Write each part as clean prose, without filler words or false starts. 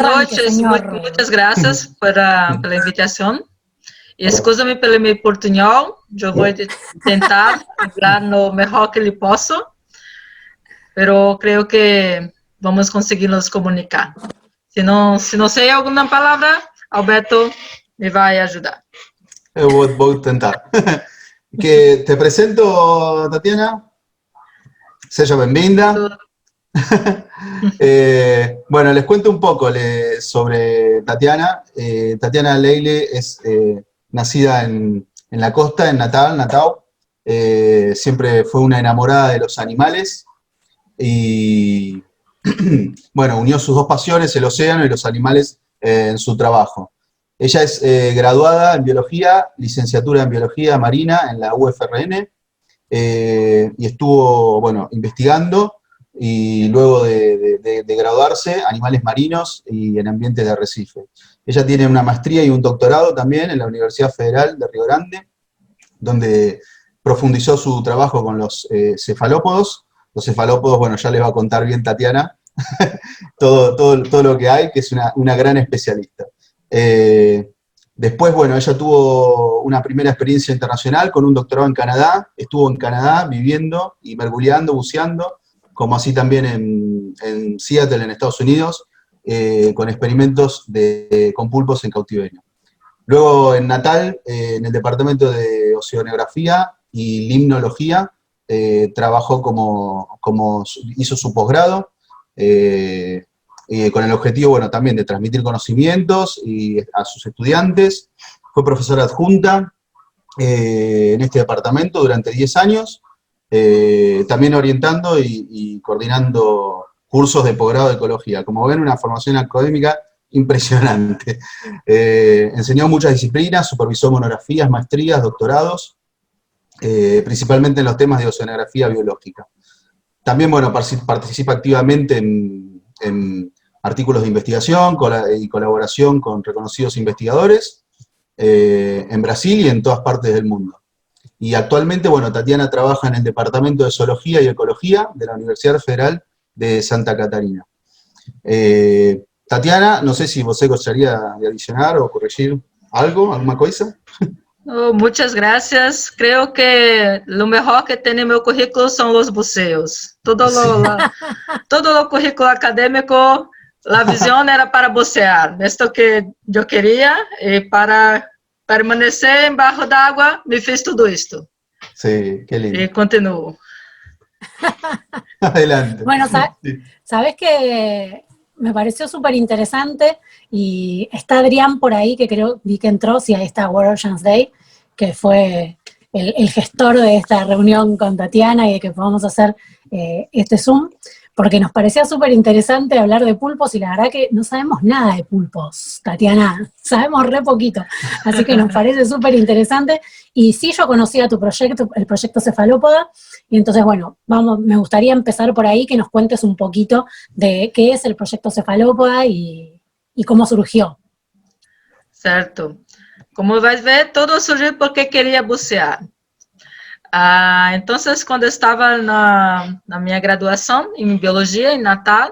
noches, señor. muchas gracias pela invitação. Escúchame pelo meu portunhol, eu vou tentar falar no melhor que ele posso, pero creio que vamos conseguir nos comunicar. Se não sei alguma palavra, Alberto me vai ajudar. Voy a intentar. Que te presento, Tatiana. Seja bem-vinda. Bueno, les cuento un poco sobre Tatiana. Tatiana Leile es nacida en la costa, en Natal. Siempre fue una enamorada de los animales y, bueno, unió sus dos pasiones, el océano y los animales, en su trabajo. Ella es graduada en biología, licenciatura en biología marina en la UFRN, y estuvo, bueno, investigando, y luego de graduarse, animales marinos y en ambientes de arrecife. Ella tiene una maestría y un doctorado también en la Universidad Federal de Río Grande, donde profundizó su trabajo con los cefalópodos. Los cefalópodos, bueno, ya les va a contar bien Tatiana todo lo que hay, que es una gran especialista. Después, bueno, ella tuvo una primera experiencia internacional con un doctorado en Canadá. Estuvo en Canadá viviendo y mergulhando, buceando, como así también en Seattle, en Estados Unidos, con experimentos con pulpos en cautiverio. Luego en Natal, en el departamento de oceanografía y limnología, trabajó hizo su posgrado, con el objetivo, bueno, también de transmitir conocimientos a sus estudiantes. Fue profesora adjunta en este departamento durante 10 años, también orientando y coordinando cursos de posgrado de ecología. Como ven, una formación académica impresionante. Enseñó muchas disciplinas, supervisó monografías, maestrías, doctorados, principalmente en los temas de oceanografía biológica. También, bueno, participa activamente en artículos de investigación y colaboración con reconocidos investigadores en Brasil y en todas partes del mundo. Y actualmente, bueno, Tatiana trabaja en el Departamento de Zoología y Ecología de la Universidad Federal de Santa Catarina. Tatiana, no sé si você gostaria de adicionar o corregir algo, alguma coisa? Oh, muchas gracias. Creo que lo mejor que tiene mi currículo son los buceos. Todo lo currículo académico, la visión era para bucear. Esto que yo quería, y para permanecer en bajo de agua, me fiz todo esto. Sí, qué lindo. Y continúo. Adelante. Bueno, Sí. sabes que me pareció súper interesante, y está Adrián por ahí, que vi que entró, sí, ahí está World Oceans Day, que fue el gestor de esta reunión con Tatiana y de que podamos hacer este Zoom, porque nos parecía súper interesante hablar de pulpos, y la verdad que no sabemos nada de pulpos, Tatiana, sabemos re poquito, así que nos parece súper interesante. Y sí, yo conocía tu proyecto, el proyecto Cefalópoda, y entonces, bueno, me gustaría empezar por ahí, que nos cuentes un poquito de qué es el proyecto Cefalópoda y cómo surgió. Certo. Como vais ver, todo surgiu porque queria bucear. Então, quando eu estava na minha graduação em biologia em Natal,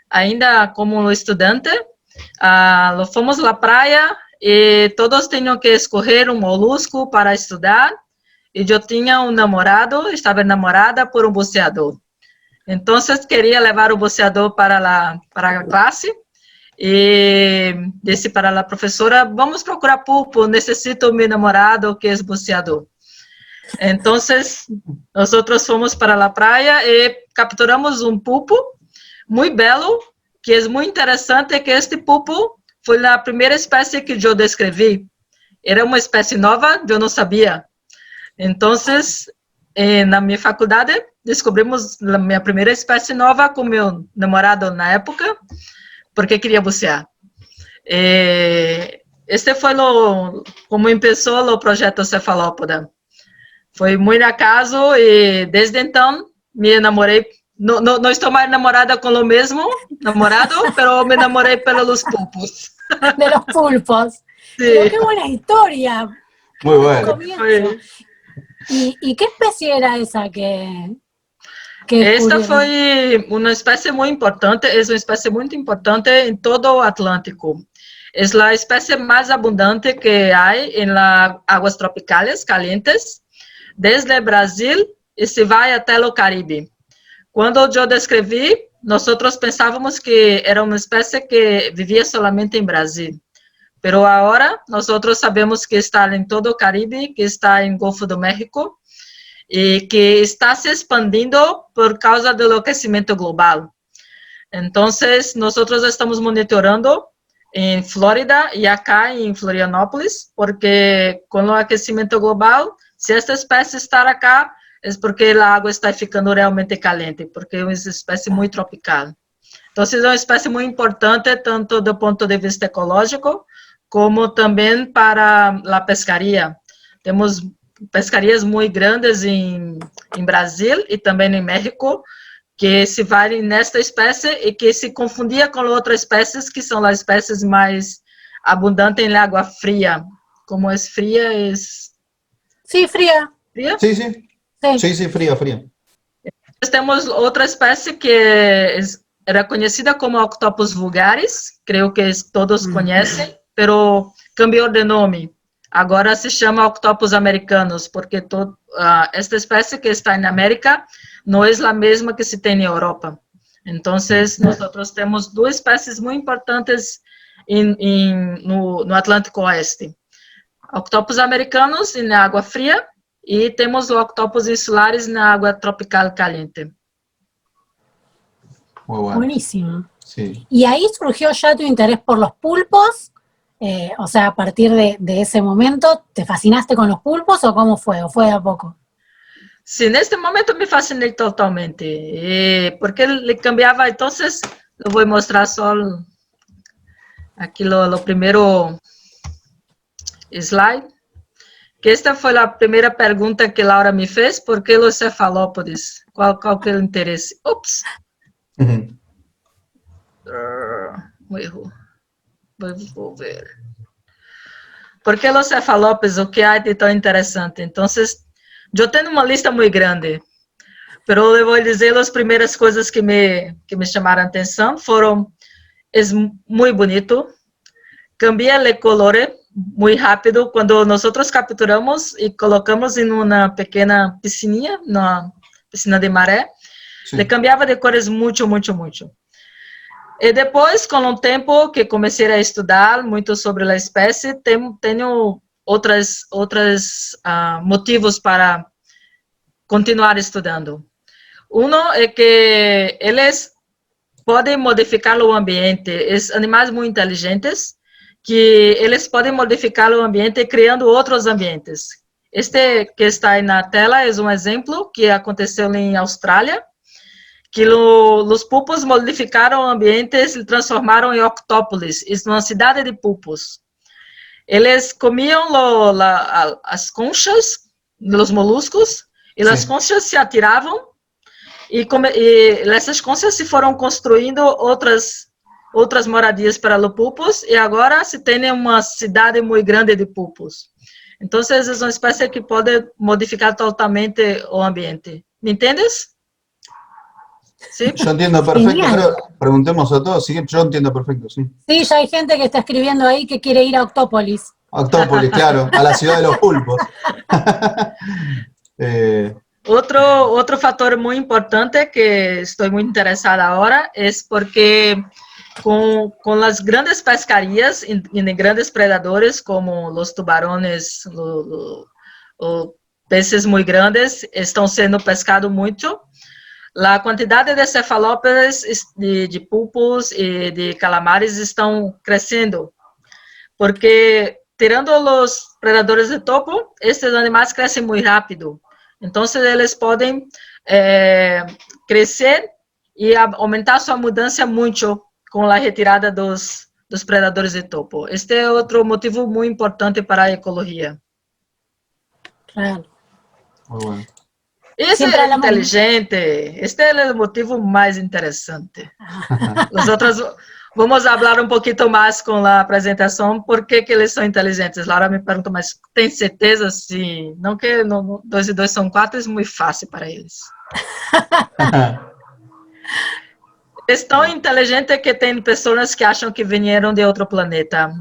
ainda como estudante, fomos à praia e todos tinham que escolher um molusco para estudar, e eu tinha um namorado, estava enamorada por um buceador. Então, queria levar o buceador para a classe, e disse para a professora: vamos procurar pulpo, necessito meu namorado que é buceador. Então, nós fomos para a praia e capturamos um pulpo muito belo, que é muito interessante, que este pulpo foi a primeira espécie que eu descrevi. Era uma espécie nova, eu não sabia. Então, na minha faculdade, descobrimos a minha primeira espécie nova com meu namorado na época, porque queria bucear. Este foi como começou o projeto Cefalópoda. Foi muito acaso, e desde então me enamorei. Não estou mais namorada com o mesmo namorado, mas me enamorei pelos pulpos. De los pulpos. Sí. Pero qué buena historia. Muy bueno. ¿Y qué especie era esa que ¿Qué Esta descubrieron? foi uma espécie muito importante, é uma espécie muito importante em todo o Atlântico. É a espécie mais abundante que há em las aguas tropicales calientes, desde o Brasil e se vai até o Caribe. Quando eu descrevi, nós pensávamos que era uma espécie que vivia solamente em Brasil. Pero agora, nós sabemos que está em todo o Caribe, que está em Golfo do México, e que está se expandindo por causa do aquecimento global. Então, nós estamos monitorando em Flórida e acá em Florianópolis, porque com o aquecimento global, se esta espécie está acá, é porque a água está ficando realmente caliente, porque é uma espécie muito tropical. Então, é uma espécie muito importante, tanto do ponto de vista ecológico, como também para a pescaria. Temos pescarias muito grandes em Brasil e também em México, que se valem nesta espécie e que se confundia com outras espécies, que são as espécies mais abundantes em água fria. Como é fria? É... Sí, fría. Fria? Sí, sí. Sí. Sí, sí, fría, fría. Temos outra espécie que era conhecida como Octopus vulgaris, creio que todos conhecem, pero cambiou de nome. Agora se chama Octopus americanos, porque esta espécie que está na América não é a mesma que se tem na Europa. Então, nós temos duas espécies muito importantes no Atlântico Oeste. Octopus americanos na água fria e temos o Octopus insulares na água tropical caliente. Muy bueno. Buenísimo. Sí. ¿Y ahí surgió ya tu interés por los pulpos? O sea, a partir de ese momento, ¿te fascinaste con los pulpos o cómo fue? ¿O fue de a poco? Sim, neste momento me fascinei totalmente, porque ele cambiava, então, eu vou mostrar só aqui o primeiro slide, que esta foi a primeira pergunta que Laura me fez, por que os cefalópodes? Qual que é o interesse? Ops! Um erro. Vou ver. Por que os cefalópodes? O que há de tão interessante? Então, eu tenho uma lista muito grande, mas eu vou dizer as primeiras coisas que me chamaram a atenção foram: é muito bonito, cambia o color muito rápido quando nós capturamos e colocamos em uma pequena piscininha, na piscina de maré, ele cambiava de cores muito, muito, muito. E depois, com o tempo que comecei a estudar muito sobre a espécie, tenho outros motivos para continuar estudando. Um é que eles podem modificar o ambiente, são animais muito inteligentes, que eles podem modificar o ambiente criando outros ambientes. Este que está aí na tela é um exemplo que aconteceu em Austrália, que os pulpos modificaram o ambiente e se transformaram em octópolis, numa cidade de pulpos. Eles comiam as conchas, os moluscos, e as conchas se atiravam, e essas conchas se foram construindo outras moradias para os pulpos, e agora se tem uma cidade muito grande de pulpos. Então, é uma espécie que pode modificar totalmente o ambiente. ¿Me entendes? ¿Sí? Yo entiendo perfecto, Genial. pero preguntemos a todos, sí, yo entiendo perfecto, sí. Sí, ya hay gente que está escribiendo ahí que quiere ir a Octópolis. Octópolis, claro, a la ciudad de los pulpos. Outro fator muito importante que estou muito interessada agora é porque com as grandes pescarias e grandes predadores como os tubarões, os peces muito grandes estão sendo pescados muito, a quantidade de cefalópodes, de pulpos e de calamares estão crescendo, porque tirando os predadores de topo, esses animais crescem muito rápido. Então, eles podem crescer e aumentar sua mudança muito com a retirada dos predadores de topo. Este é outro motivo muito importante para a ecologia. Claro. Muy bueno. Esse é inteligente, este é o motivo mais interessante. Vamos falar um pouquinho mais com a apresentação, por que eles são inteligentes. Laura me pergunta, mas tem certeza se... Não que 2 e 2 são 4, é muito fácil para eles. Eles tão inteligentes que tem pessoas que acham que vieram de outro planeta.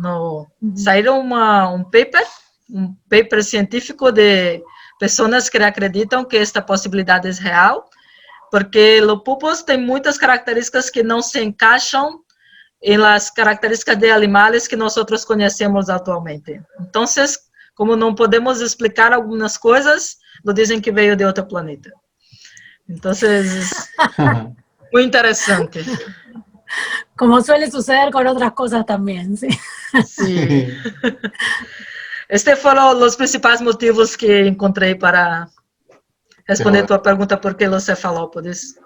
Saíram um paper científico de pessoas que acreditam que esta possibilidade é real, porque os pulpos têm muitas características que não se encaixam em las características de animais que nós conhecemos atualmente. Então, como não podemos explicar algumas coisas, nos dizem que veio de outro planeta. Então, muy interesante. Como suele suceder con otras cosas también, ¿sí? Sí. Este fueron los principales motivos que encontré para responder tu pregunta, por qué los cefalópodes.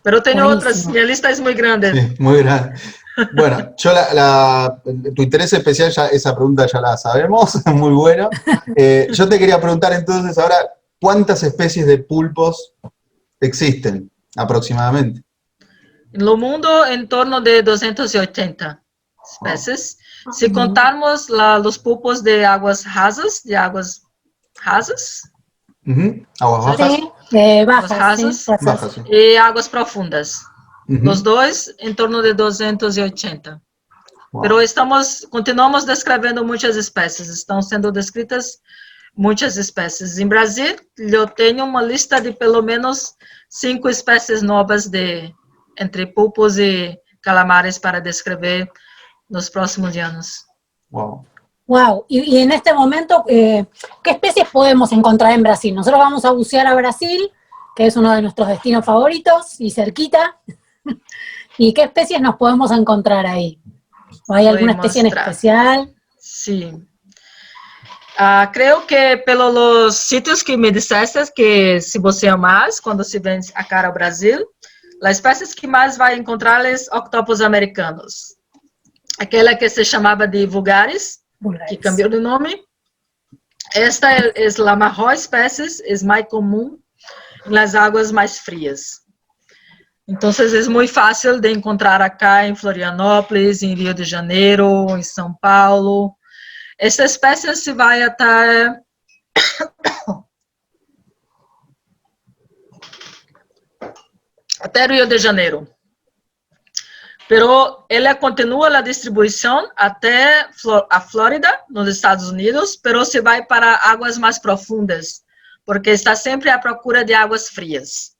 Pero tengo otras, mi lista es muy grande. Sí, muy grande. Bueno, yo tu interés especial, esa pregunta ya la sabemos, muy bueno. Yo te quería preguntar entonces ahora, ¿cuántas especies de pulpos existen aproximadamente? En el mundo, en torno de 280 especies. Si contamos los pulpos de aguas rasas, ¿Aguas bajas? Sí, bajas, Bajas, sí. Y aguas profundas. Los dos, en torno de 280. Wow. Pero continuamos descrevendo muitas espécies, estão sendo descritas muitas espécies. Em Brasil, eu tenho uma lista de pelo menos 5 espécies novas entre pulpos e calamares para descrever nos próximos anos. Wow. Wow. Y en este momento, ¿qué especies podemos encontrar en Brasil? Nosotros vamos a bucear a Brasil, que es uno de nuestros destinos favoritos y cerquita. ¿Y qué especies nos podemos encontrar ahí? ¿O hay alguna especie en especial? Sí. Creo que pelos sitios que me disseste que se buceia mais, quando se vem a cara ao Brasil, as espécies que mais vai encontrar são octopus americanos. Aquela que se chamava de vulgaris, que cambiou de nome. Esta é a maior espécie, é mais comum nas águas mais frias. Então, é muito fácil de encontrar acá em Florianópolis, em Rio de Janeiro, em São Paulo. Esta espécie se vai até Rio de Janeiro. Pero ela continua a distribuição até a Flórida, nos Estados Unidos, pero se vai para águas mais profundas, porque está sempre à procura de águas frias.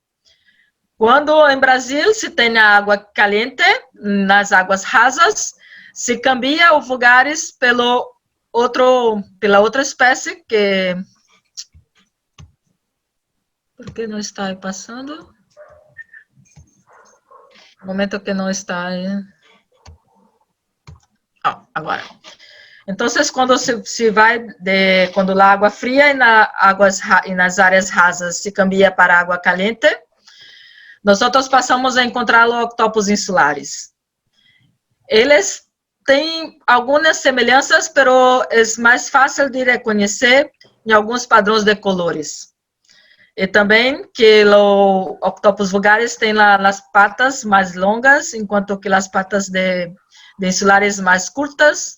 Quando em Brasil se tem a água caliente, nas águas rasas, se cambia o vulgaris pela outra espécie que... Por que não está aí passando? Momento que não está aí. Agora. Então, quando se vai quando a água fria e nas áreas rasas se cambia para água caliente, nós passamos a encontrar os octopus insulares. Eles têm algumas semelhanças, pero é mais fácil de reconhecer em alguns padrões de colores. E também que o octopus vulgaris tem as patas mais longas, enquanto que as patas de insulares mais curtas,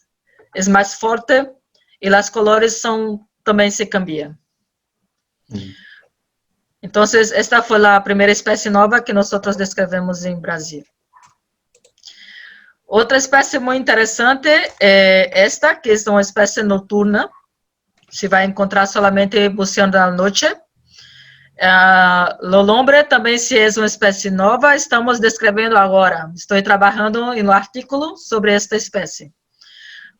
é mais forte, e as colores também se cambiam. Então, esta foi a primeira espécie nova que nós descrevemos em Brasil. Outra espécie muito interessante é esta, que é uma espécie noturna. Se vai encontrar somente buceando à noite. O lombre também se é uma espécie nova, estamos descrevendo agora. Estou trabalhando em um artigo sobre esta espécie.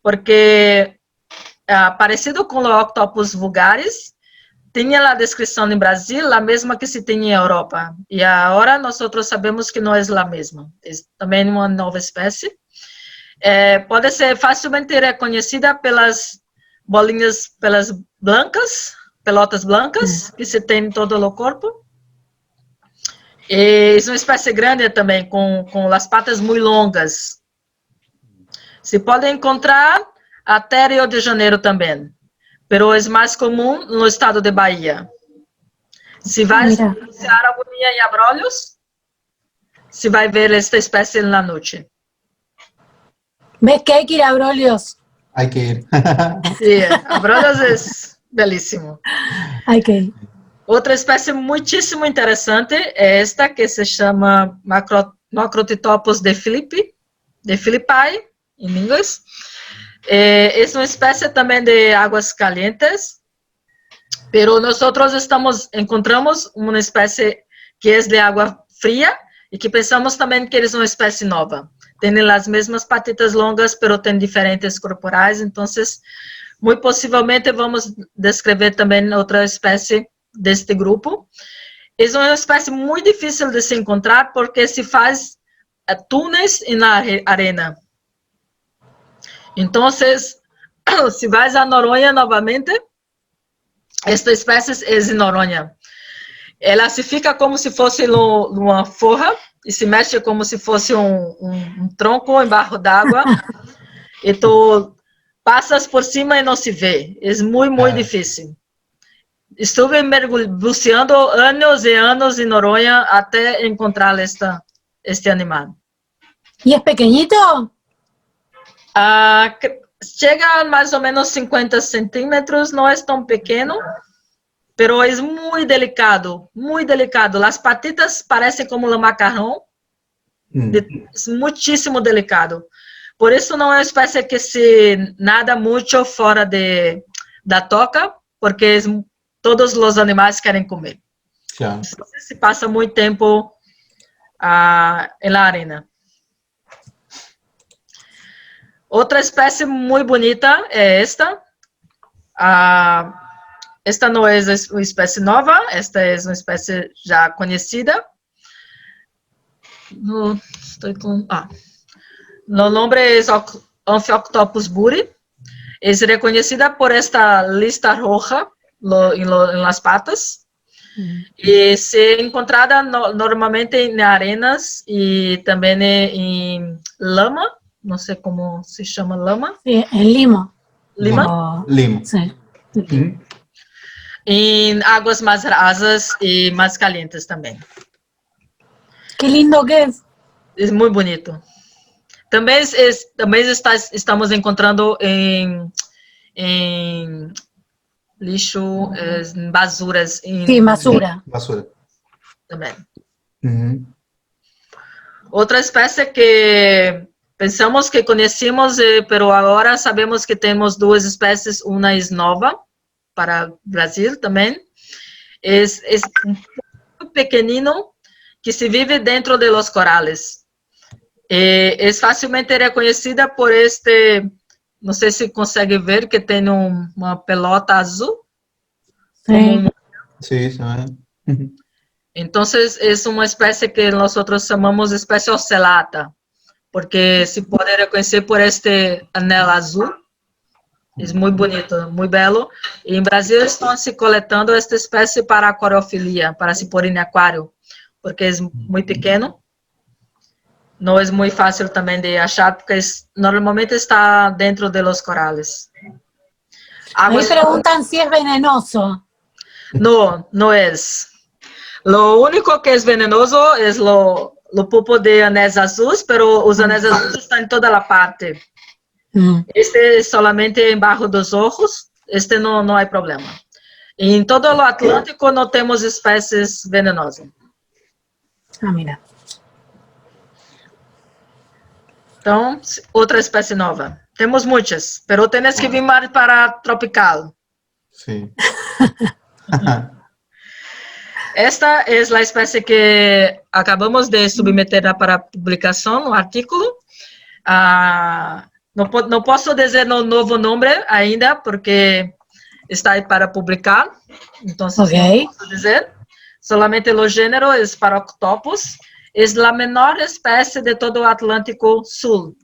Porque, parecido com o octopus vulgaris, tinha a descrição no Brasil, a mesma que se tem em Europa. E agora nós sabemos que não é a mesma. É também uma nova espécie. Pode ser facilmente reconhecida pelas bolinhas, pelas pelotas blancas, que se tem em todo o corpo. E é uma espécie grande também, com as patas muito longas. Se pode encontrar até Rio de Janeiro também. Pero é mais comum no estado de Bahia. Se vai bucear a Agonia e Abrolhos, se vai ver esta espécie na noite. ¿Ves que hay que ir a Abrolios? Hay que ir. Sí, Abrolhos es belíssimo. Hay que ir. Outra espécie muitíssimo interessante é esta, que se chama Macrotitopus de Philippi, de Philippi, em inglês. É uma espécie também de águas calientes, pero nosotros encontramos uma espécie que é de água fria e que pensamos também que é uma espécie nova. Tem as mesmas patitas longas, pero tem diferentes corporais, então, muito possivelmente, vamos descrever também outra espécie deste grupo. É uma espécie muito difícil de se encontrar porque se faz túneis na arena. Então, se vais a Noronha novamente, esta espécie é em Noronha. Ela se fica como se fosse numa forra e se mexe como se fosse um tronco embaixo d'água. E tu passas por cima e não se vê. É muito difícil. Estive buceando anos e anos em Noronha até encontrar este animal. ¿Y es pequeñito? Chega a mais ou menos 50 centímetros, não é tão pequeno, pero é muito delicado, muito delicado. As patitas parecem como um macarrão, é muitíssimo delicado. Por isso não é uma espécie que se nada muito fora da toca, porque todos os animais querem comer. Claro. Se passa muito tempo na arena. Outra espécie muito bonita é esta. Esta não é uma espécie nova, esta é uma espécie já conhecida. O nome é Amphioctopus buri. É reconhecida por esta lista roja em las patas. E se encontrada normalmente em arenas e também em lama. Não sei como se chama lama. Sí, en Lima. Lima? Lima. Sí. Em águas mais rasas e mais calientes também. Qué lindo que es. É muito bonito. Também estamos encontrando em lixo, em basuras. Sí, basura. Basura. Também. Outra espécie que pensamos que conhecíamos, pero agora sabemos que temos duas espécies, uma é nova para o Brasil também. É um pequenino que se vive dentro de los corales. É facilmente reconhecida por não sei se consegue ver, que tem uma pelota azul. Sí. Sí, se ve. Então, é uma espécie que nós chamamos de espécie ocelata, porque se pode reconhecer por este anel azul. É muito bonito, muito belo. E em Brasil estão se coletando esta espécie para aquariofilia, para se pôr em aquário, porque é muito pequeno. Não é muito fácil também de achar, porque normalmente está dentro de los corales. Me preguntan si es venenoso. No, no es. Lo único que es venenoso es lo pulpo de anéis azuis, pero os anéis azuis estão em toda a parte. Este es solamente embaixo dos ojos, este não há problema. Em todo o Atlântico não temos espécies venenosas. Mira. Então, outra espécie nova. Temos muitas, pero tienes que vir mais para tropical. Sí. Esta é a espécie que acabamos de submeter para publicação, no artículo. Não posso dizer o novo nome ainda, porque está aí para publicar. Então, não posso dizer. Solamente o gênero é Paroctopus. É a menor espécie de todo o Atlântico Sul.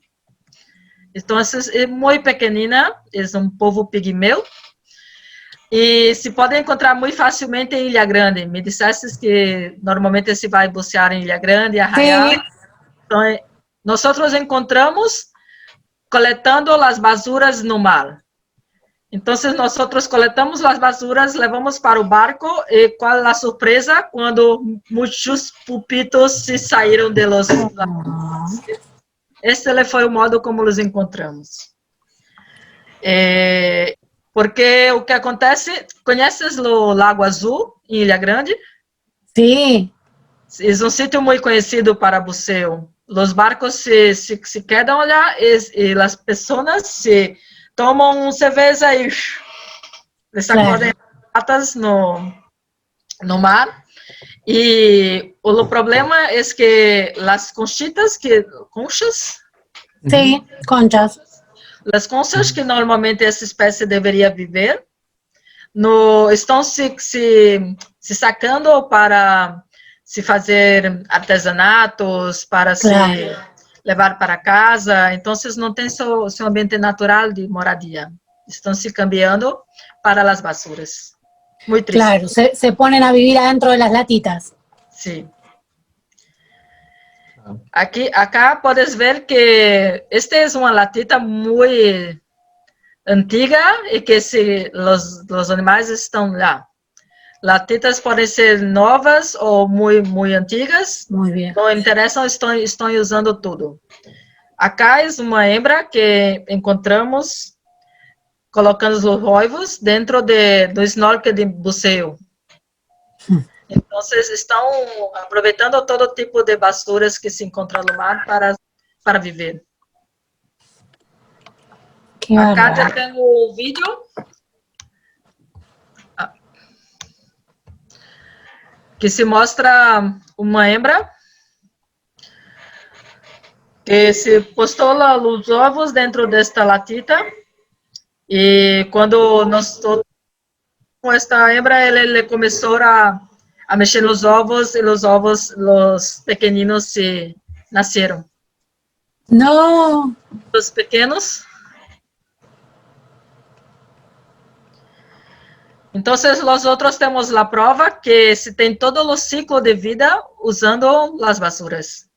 Então, é muito pequenina, é um povo pigmeu. E se pode encontrar muito facilmente em Ilha Grande. Me disseste que normalmente se vai bucear em Ilha Grande, Arraial. Sí. Então, nós encontramos coletando as basuras no mar. Então, nós coletamos as basuras, levamos para o barco, e qual a surpresa quando muitos pupitos se saíram de los. este foi o modo como os encontramos. Porque o que acontece, conheces o Lago Azul, em Ilha Grande? Sí, É um sítio muito conhecido para buceo. Os barcos se quedam lá e as pessoas se tomam cerveja e sacodem patas no mar. E o problema é que as conchas, sí, conchas. as conchas que normalmente essa espécie deveria viver, estão se sacando para se fazer artesanatos, para se levar para casa. Então, não tem seu ambiente natural de moradia. Estão se cambiando para as basuras. Muito triste. Claro, se ponen a vivir adentro de las latitas. Sim. Acá puedes ver que esta é uma latita muito antiga e que os animais estão lá. Latitas podem ser novas ou muito antigas. Muy bien. Não interessa, estão usando tudo. Acá é uma hembra que encontramos colocando os ruivos dentro do snorkel de buceo. Então, estão aproveitando todo tipo de basuras que se encontram no mar para viver. Acá já tenho um vídeo. Que se mostra uma hembra que se postou os ovos dentro desta latita e quando nós com esta hembra ele começou a mexer nos ovos e os pequeninos se nasceram. No, Os pequenos. Então, nós outros temos a prova que se tem todo o ciclo de vida usando as basuras.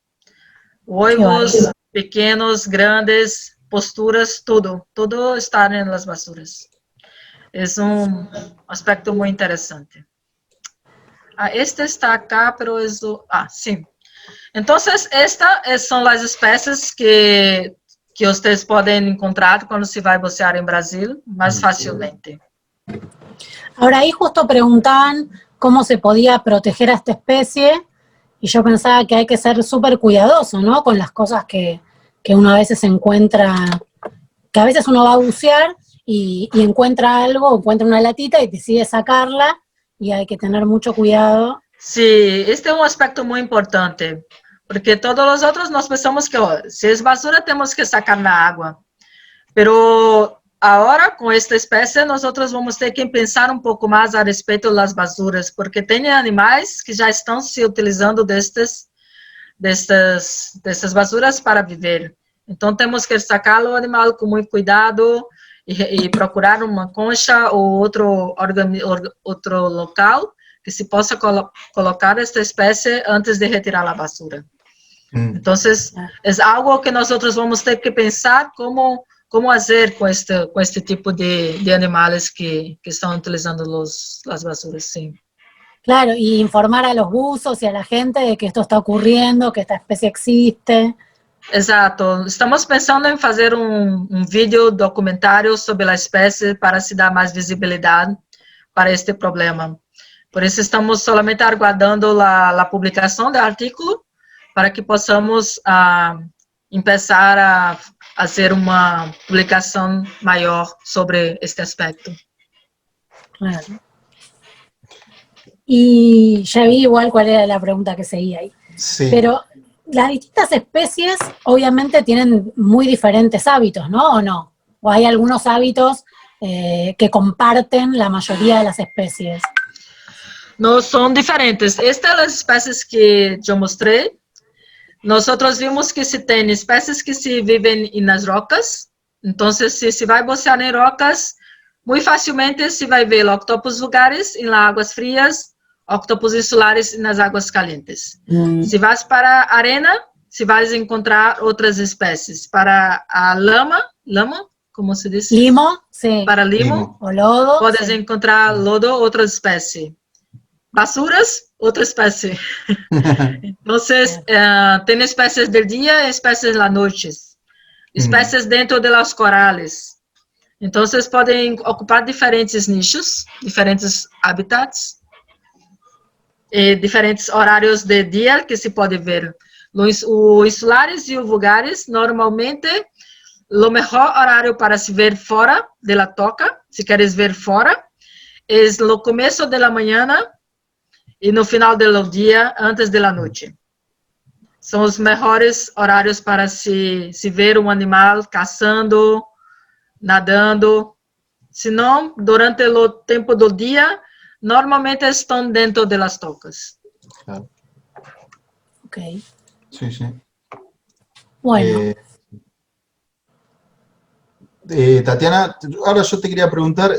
Ovos, pequenos, grandes, posturas, tudo está nas basuras. É um aspecto muito interessante. Este está acá, pero isso... sim. Então, estas são as espécies que vocês podem encontrar quando se vai bucear em Brasil mais facilmente. Ahora ahí justo preguntaban cómo se podía proteger a esta especie y yo pensaba que hay que ser súper cuidadoso, ¿no? Con las cosas que uno a veces encuentra, que a veces uno va a bucear y encuentra algo, encuentra una latita y decide sacarla y hay que tener mucho cuidado. Sí, este es un aspecto muy importante, porque todos los otros nos pensamos que si es basura tenemos que sacar na agua, pero agora, com esta espécie, nós vamos ter que pensar um pouco mais a respeito das basuras, porque tem animais que já estão se utilizando destas basuras para viver. Então, temos que sacar o animal com muito cuidado e procurar uma concha ou outro local que se possa colocar esta espécie antes de retirar a basura. Então, é algo que nós vamos ter que pensar como fazer com este tipo de animais que estão utilizando as basuras, sim. Claro, y informar a los buzos y a la gente de que esto está ocurriendo, que esta especie existe. Exato. Estamos pensando em fazer um vídeo documentário sobre a espécie para se dar mais visibilidade para este problema. Por isso, estamos somente aguardando a publicação do artigo para que possamos começar a fazer uma publicação maior sobre este aspecto. Claro. Y ya vi igual cuál era la pregunta que seguía ahí. Sí. Pero las distintas especies obviamente tienen muy diferentes hábitos, ¿no? ¿O no? ¿O hay algunos hábitos que comparten la mayoría de las especies? No, son diferentes. Estas são as espécies que eu mostrei. Nós vimos que se tem espécies que se vivem nas rocas. Então, se se vai bucear em rocas, muito facilmente se vai ver octopus vulgares em águas frias, octopus insulares nas águas calientes. Se vais para a arena, se vais encontrar outras espécies. Para a lama, como se diz? Limo, sí. Para limo. O lodo. Podes sí. encontrar lodo, outra espécie. basuras, otra especie. Entonces, tem espécies del día, espécies de las noches, espécies dentro de los corales. Entonces, podem ocupar diferentes nichos, diferentes hábitats, diferentes horários de dia que se pode ver. Os insulares e os vulgares, normalmente, o melhor horário para se ver fora de la toca, se queres ver fora, é no começo da manhã e no final do dia, antes da noite. São os melhores horários para se ver um animal caçando, nadando. Se não, durante o tempo do dia, normalmente estão dentro de las tocas. Claro. Ok. Sí, sí. Bueno. Tatiana, ahora yo te quería preguntar,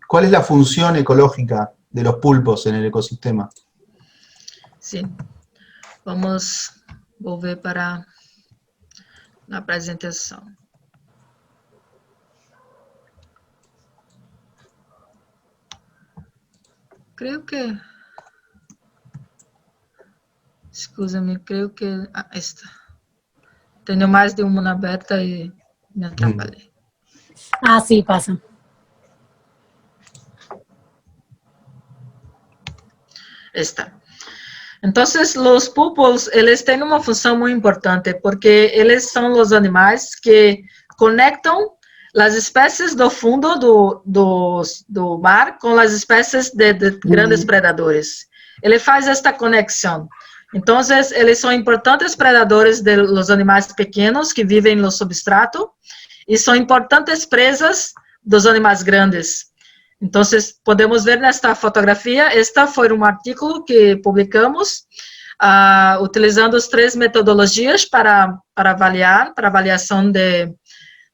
¿cuál es la función ecológica de los pulpos en el ecosistema? Sim. Vamos volver para a apresentação. Creio que... Escusa-me, creio que... esta. Tenho mais de uma aberta e me atrapalhei. Sí, pasa. Esta. Entonces, los pulpos, eles têm uma função muito importante, porque eles são os animais que conectam as espécies do fundo do mar com as espécies de grandes predadores. Ele faz esta conexão. Então, eles são importantes predadores dos animais pequenos que vivem no substrato e são importantes presas dos animais grandes. Então, podemos ver nesta fotografia, esta foi um artigo que publicamos, utilizando as 3 metodologias para avaliação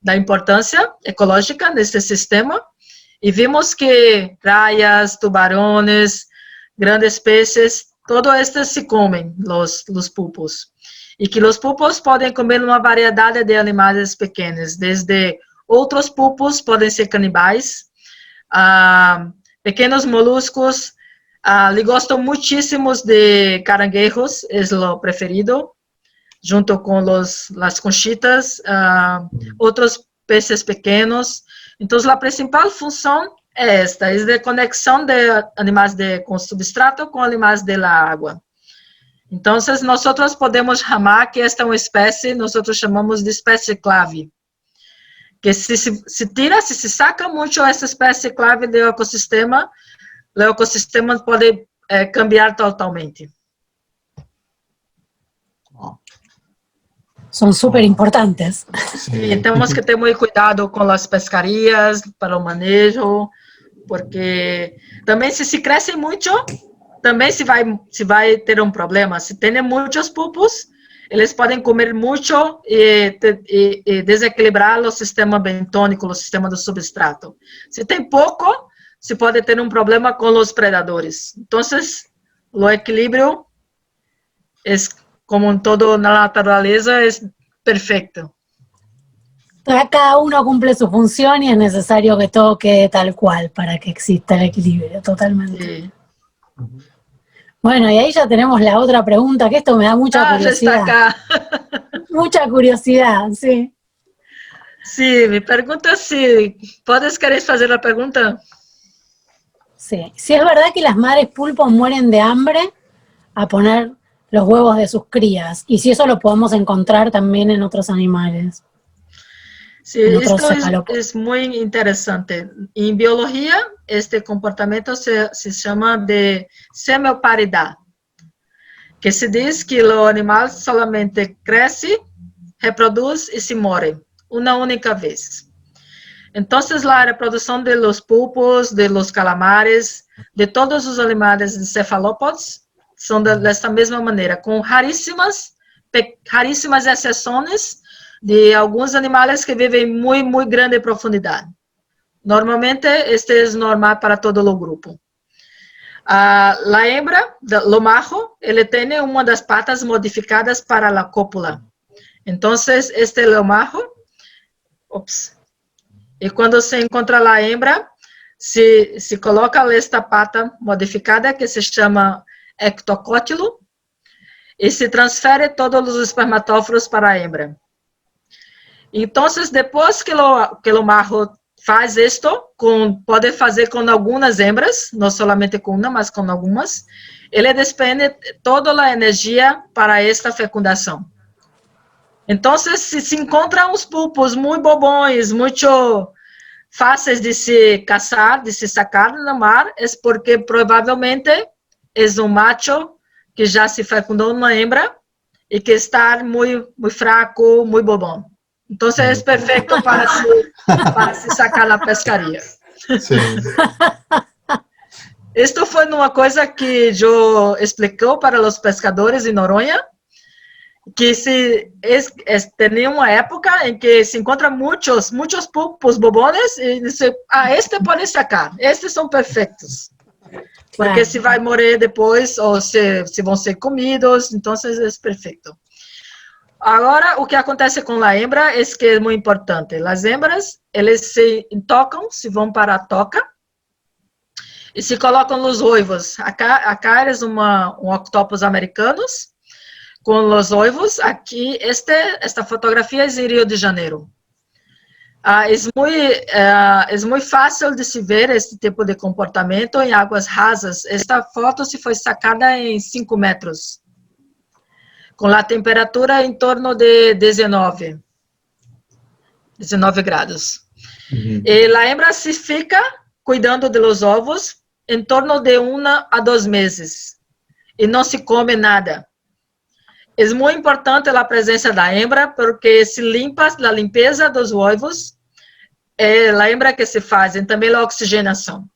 da importância ecológica desse sistema, e vimos que raias, tubarões, grandes peixes, todos estes se comem, os pulpos. E que os pulpos podem comer uma variedade de animais pequenos, desde outros pulpos podem ser canibais, pequenos moluscos, lhe gostam muitíssimos de caranguejos, é o preferido, junto com as conchitas, outros peixes pequenos. Então, a principal função é esta, é de conexão de animais com substrato com animais da água. Então, nós podemos chamar que esta é uma espécie, nós chamamos de espécie clave, que se saca muito essa espécie clave do ecossistema, o ecossistema pode cambiar totalmente. Son súper importantes. Sí. E temos que ter muito cuidado com as pescarias, para o manejo, porque também se cresce muito, também se vai ter um problema. Se tem muitos pulpos, eles podem comer muito e desequilibrar o sistema bentônico, o sistema do substrato. Se tem pouco, se pode ter um problema com os predadores. Então, o equilíbrio é, como todo na naturaleza, é perfeito. Cada uno cumple su función y es necesario que todo quede tal cual para que exista el equilibrio, totalmente. Sí. Bueno, y ahí ya tenemos la otra pregunta, que esto me da mucha curiosidad. Já está acá. Mucha curiosidad, sí. Sí, me pregunta si querer fazer a pergunta. Sí, si es verdad que las madres pulpos mueren de hambre a poner los huevos de sus crías, y si eso lo podemos encontrar también en otros animales. Sí, esto es muy interesante. En biología, este comportamiento se llama de semioparidad, que se dice que el animal solamente crece, reproduce y se muere una única vez. Entonces, la reproducción de los pulpos, de los calamares, de todos los animales cefalópodos, son de esta misma manera, con rarísimas exceções de alguns animais que vivem muito grande profundidade. Normalmente, este é normal para todo o grupo. A hembra, o macho, ele tem uma das patas modificadas para a cópula. Então, este é o macho. E quando se encontra a hembra, se coloca esta pata modificada que se chama ectocótilo e se transfere todos os espermatóforos para a hembra. Então, depois que o macho faz isto, pode fazer com algumas hembras, não somente com uma, mas com algumas, ele despende toda a energia para esta fecundação. Então, se encontram uns pulpos muito bobões, muito fáceis de se caçar, de se sacar no mar, é porque provavelmente é um macho que já se fecundou uma hembra e que está muito fraco, muito bobão. Então, é perfeito para se sacar na pescaria. Sim. Isto foi uma coisa que eu explicou para os pescadores em Noronha, que tem uma época em que se encontram muitos pulpos bobones e dice, este pode sacar, estes são perfeitos. Porque se vai morrer depois, ou se vão ser comidos, então é perfeito. Agora, o que acontece com a hembra é que é muito importante. As hembras, eles se tocam, se vão para a toca, e se colocam nos oivos. Acá eles um octopus americanos, com os oivos. Aqui, esta fotografia é em Rio de Janeiro. É muito fácil de se ver este tipo de comportamento em águas rasas. Esta foto se foi sacada em 5 metros, com a temperatura em torno de 19 graus. Uhum. E a hembra se fica cuidando dos ovos em torno de 1 a 2 meses e não se come nada. É muito importante a presença da hembra, porque se limpa a limpeza dos ovos, é a hembra que se faz, e também a oxigenação.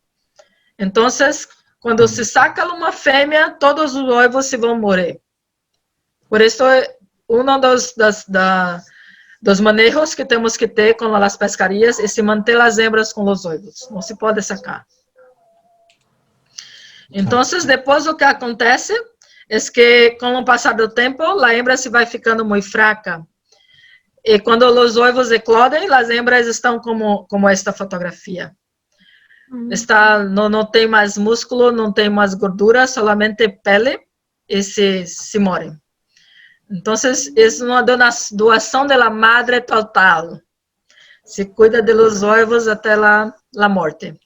Então, quando se saca uma fêmea, todos os ovos se vão morrer. Por isso, dos manejos que temos que ter com as pescarias é se manter as hembras com os ovos. Não se pode sacar. Então, depois o que acontece é que, com o passar do tempo, a hembra se vai ficando muito fraca. E quando os ovos eclodem, as hembras estão como esta fotografia. Não tem mais músculo, não tem mais gordura, solamente pele e se morrem. Então, é uma doação da madre total. Se cuida dos ovos até a morte.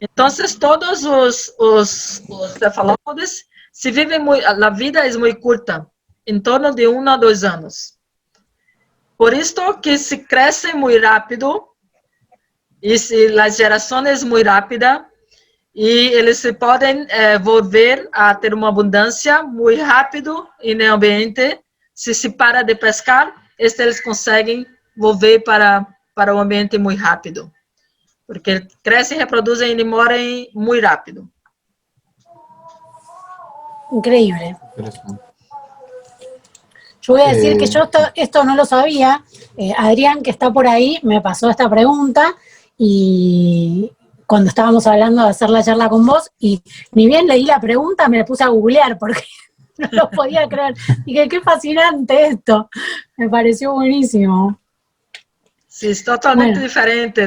Então, todos os cefalópodes se vivem muito, a vida é muito curta, em torno de 1 a 2 anos. Por isso que se crescem muito rápido, e as gerações muito rápidas, e eles se podem volver a ter uma abundância muito rápido no ambiente. Se para de pescar, eles conseguem volver para o ambiente muito rápido. Porque crecem, reproduzem y mueren muy rápido. Increíble. Yo voy a decir que yo esto no lo sabía. Adrián, que está por ahí, me pasó esta pregunta y cuando estábamos hablando de hacer la charla con vos, y ni bien leí la pregunta, me la puse a googlear porque no lo podía creer. Dije, qué fascinante esto. Me pareció buenísimo. Sim, é totalmente diferente.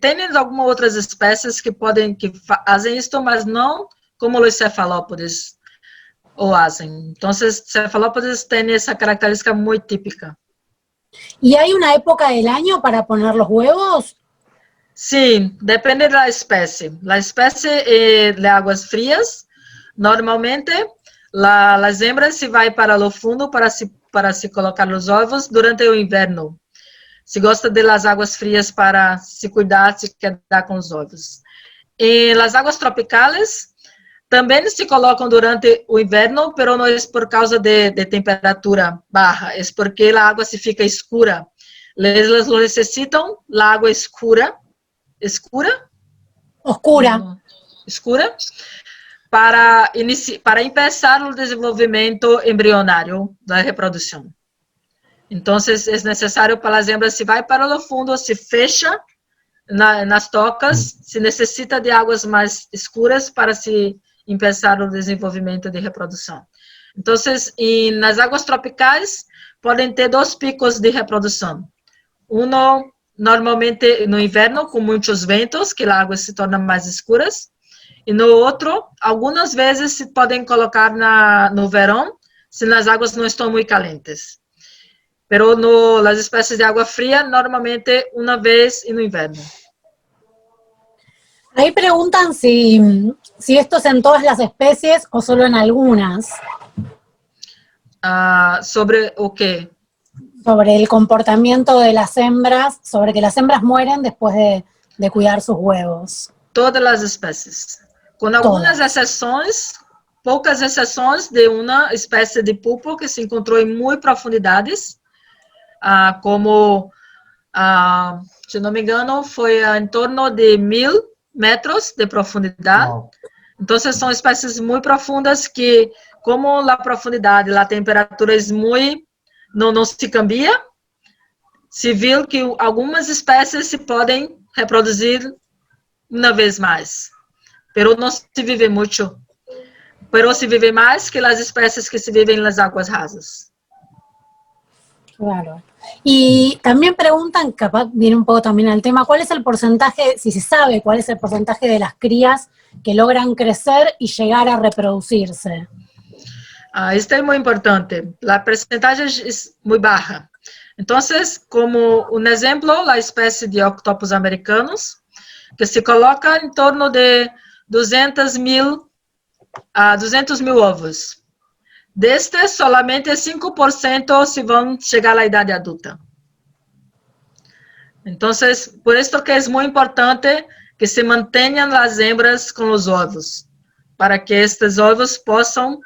Tem algumas outras espécies que fazem isso, mas não como os cefalópodes o fazem. Então, os cefalópodes têm essa característica muito típica. ¿Y hay una época del año para poner los huevos? Sim, depende da espécie. A espécie de águas frias, normalmente, as hembras se vai para o fundo para se colocar os ovos durante o inverno. Se gosta de las águas frias para se cuidar, se quedar com os ovos. E as águas tropicais também se colocam durante o inverno, mas não é por causa de temperatura baixa, é porque a água se fica escura. Eles necessitam a água escura para começar o desenvolvimento embrionário da reprodução. Então, é necessário para as hembras, se vai para o fundo, se fecha nas tocas, se necessita de águas mais escuras para se começar o desenvolvimento de reprodução. Então, nas águas tropicais, podem ter 2 picos de reprodução. Um normalmente no inverno, com muitos ventos, que a água se torna mais escuras. E no outro, algumas vezes se podem colocar no verão, se as águas não estão muito calientes. Pero las especies de agua fría, normalmente una vez en invierno. Ahí preguntan si esto es en todas las especies o solo en algunas. ¿Sobre o qué? Sobre el comportamiento de las hembras, sobre que las hembras mueren después de cuidar sus huevos. Todas las especies. Con algunas exceções, poucas exceções de uma espécie de pulpo que se encontrou em muito profundidades, como, se não me engano, foi em torno de 1000 metros de profundidade. Wow. Então, são espécies muito profundas que, como a profundidade, a temperatura é muito, não se cambia, se viu que algumas espécies se podem reproduzir uma vez mais. Pero não se vive muito. Pero se vive más que las especies que se viven en las aguas rasas. Claro. Y también preguntan, capaz viene un poco también al tema, ¿cuál es el porcentaje, si se sabe, cuál es el porcentaje de las crías que logran crecer y llegar a reproducirse? Esto es muy importante. La porcentaje es muy baja. Entonces, como un ejemplo, la especie de octopus americanos, que se coloca en torno de 200.000 ovos. Destes, solamente 5% se vão chegar à idade adulta. Então, por isso que é muito importante que se mantenham as hembras com os ovos, para que estes ovos possam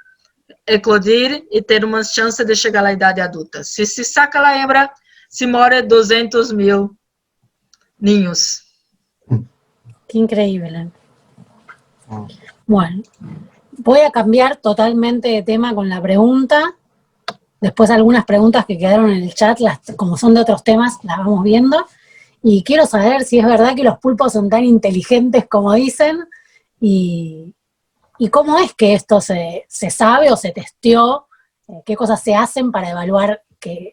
eclodir e ter uma chance de chegar à idade adulta. Se se saca a hembra, se morre 200.000 niños. Qué increíble. Bueno, voy a cambiar totalmente de tema con la pregunta. Después algunas preguntas que quedaron en el chat, como son de otros temas, las vamos viendo. Y quiero saber si es verdad que los pulpos son tan inteligentes como dicen y cómo es que esto se sabe o se testeó, qué cosas se hacen para evaluar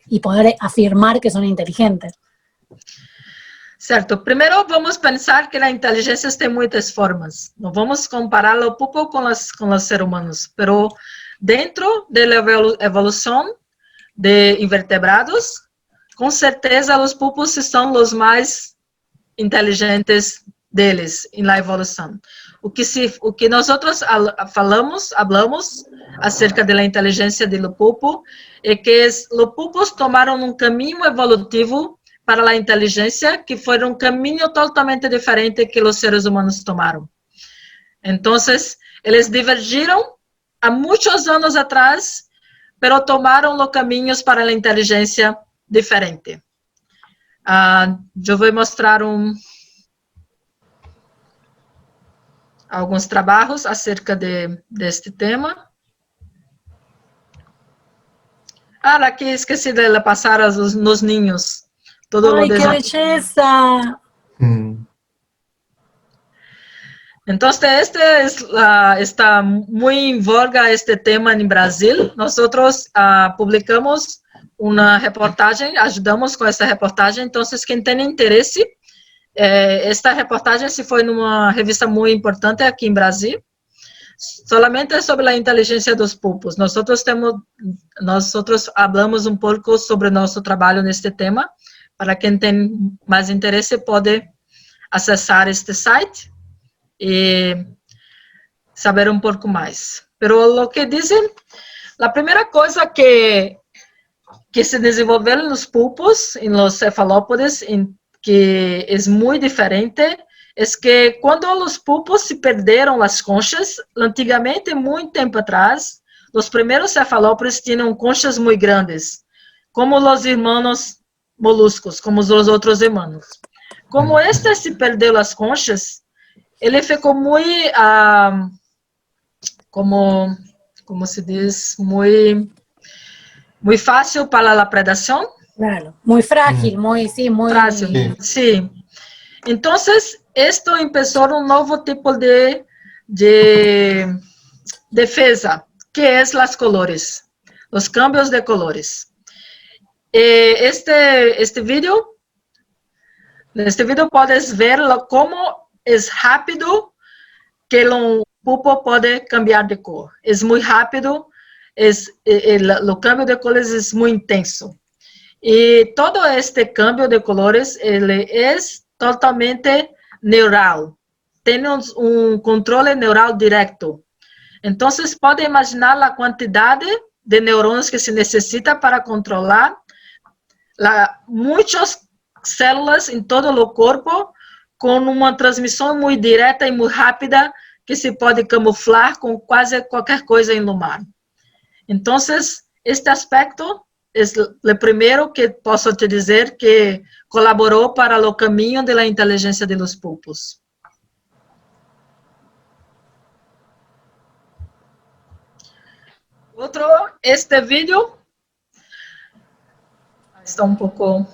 y poder afirmar que son inteligentes. Certo. Primeiro, vamos pensar que a inteligência tem muitas formas. Não vamos comparar o pulpo com os seres humanos, pero dentro da evolução de invertebrados, com certeza os pulpos são os mais inteligentes deles na evolução. O que nós hablamos acerca da inteligência do pulpo é que os pulpos tomaram um caminho evolutivo para a inteligência, que foi um caminho totalmente diferente que os seres humanos tomaram. Então, eles divergiram há muitos anos atrás, pero tomaram os caminhos para a inteligência diferente. Eu vou mostrar alguns trabalhos acerca deste tema. Aqui esqueci de passar nos ninhos. ¡Ay, qué belleza! Entonces, está muy en voga este tema en Brasil. Nosotros publicamos una reportaje, ayudamos con esta reportaje. Entonces, quien tiene interés, esta reportaje se fue en una revista muy importante aquí en Brasil, solamente sobre la inteligencia de los pulpos. Nosotros hablamos un poco sobre nuestro trabajo en este tema. Para quem tem mais interesse, pode acessar este site e saber um pouco mais. Pero lo que dizem, a primeira coisa que se desenvolveu nos pulpos, em los cefalópodes, que é muito diferente, é que quando os pulpos se perderam as conchas, antigamente, muito tempo atrás, os primeiros cefalópodes tinham conchas muito grandes, como os irmãos moluscos, como os outros irmãos. Como este se perdeu as conchas, ele ficou muito, como se diz, muito fácil para a predação. Claro, muy frágil, muy frágil. Sí. Entonces, esto empezó un nuevo tipo de defensa, que es los colores, los cambios de colores. Este video Neste vídeo podes ver como é rápido que o pulpo pode cambiar de cor. É muito rápido, o cambio de cores é muito intenso. E todo este cambio de colores, ele é totalmente neural. Tem um controle neural direto. Então, pode imaginar a quantidade de neurônios que se necessita para controlar muitas células em todo o corpo, com uma transmissão muito direta e muito rápida, que se pode camuflar com quase qualquer coisa no mar. Então, este aspecto é o primeiro que posso te dizer que colaborou para o caminho da inteligência de los pulpos. Outro, este vídeo está um pouco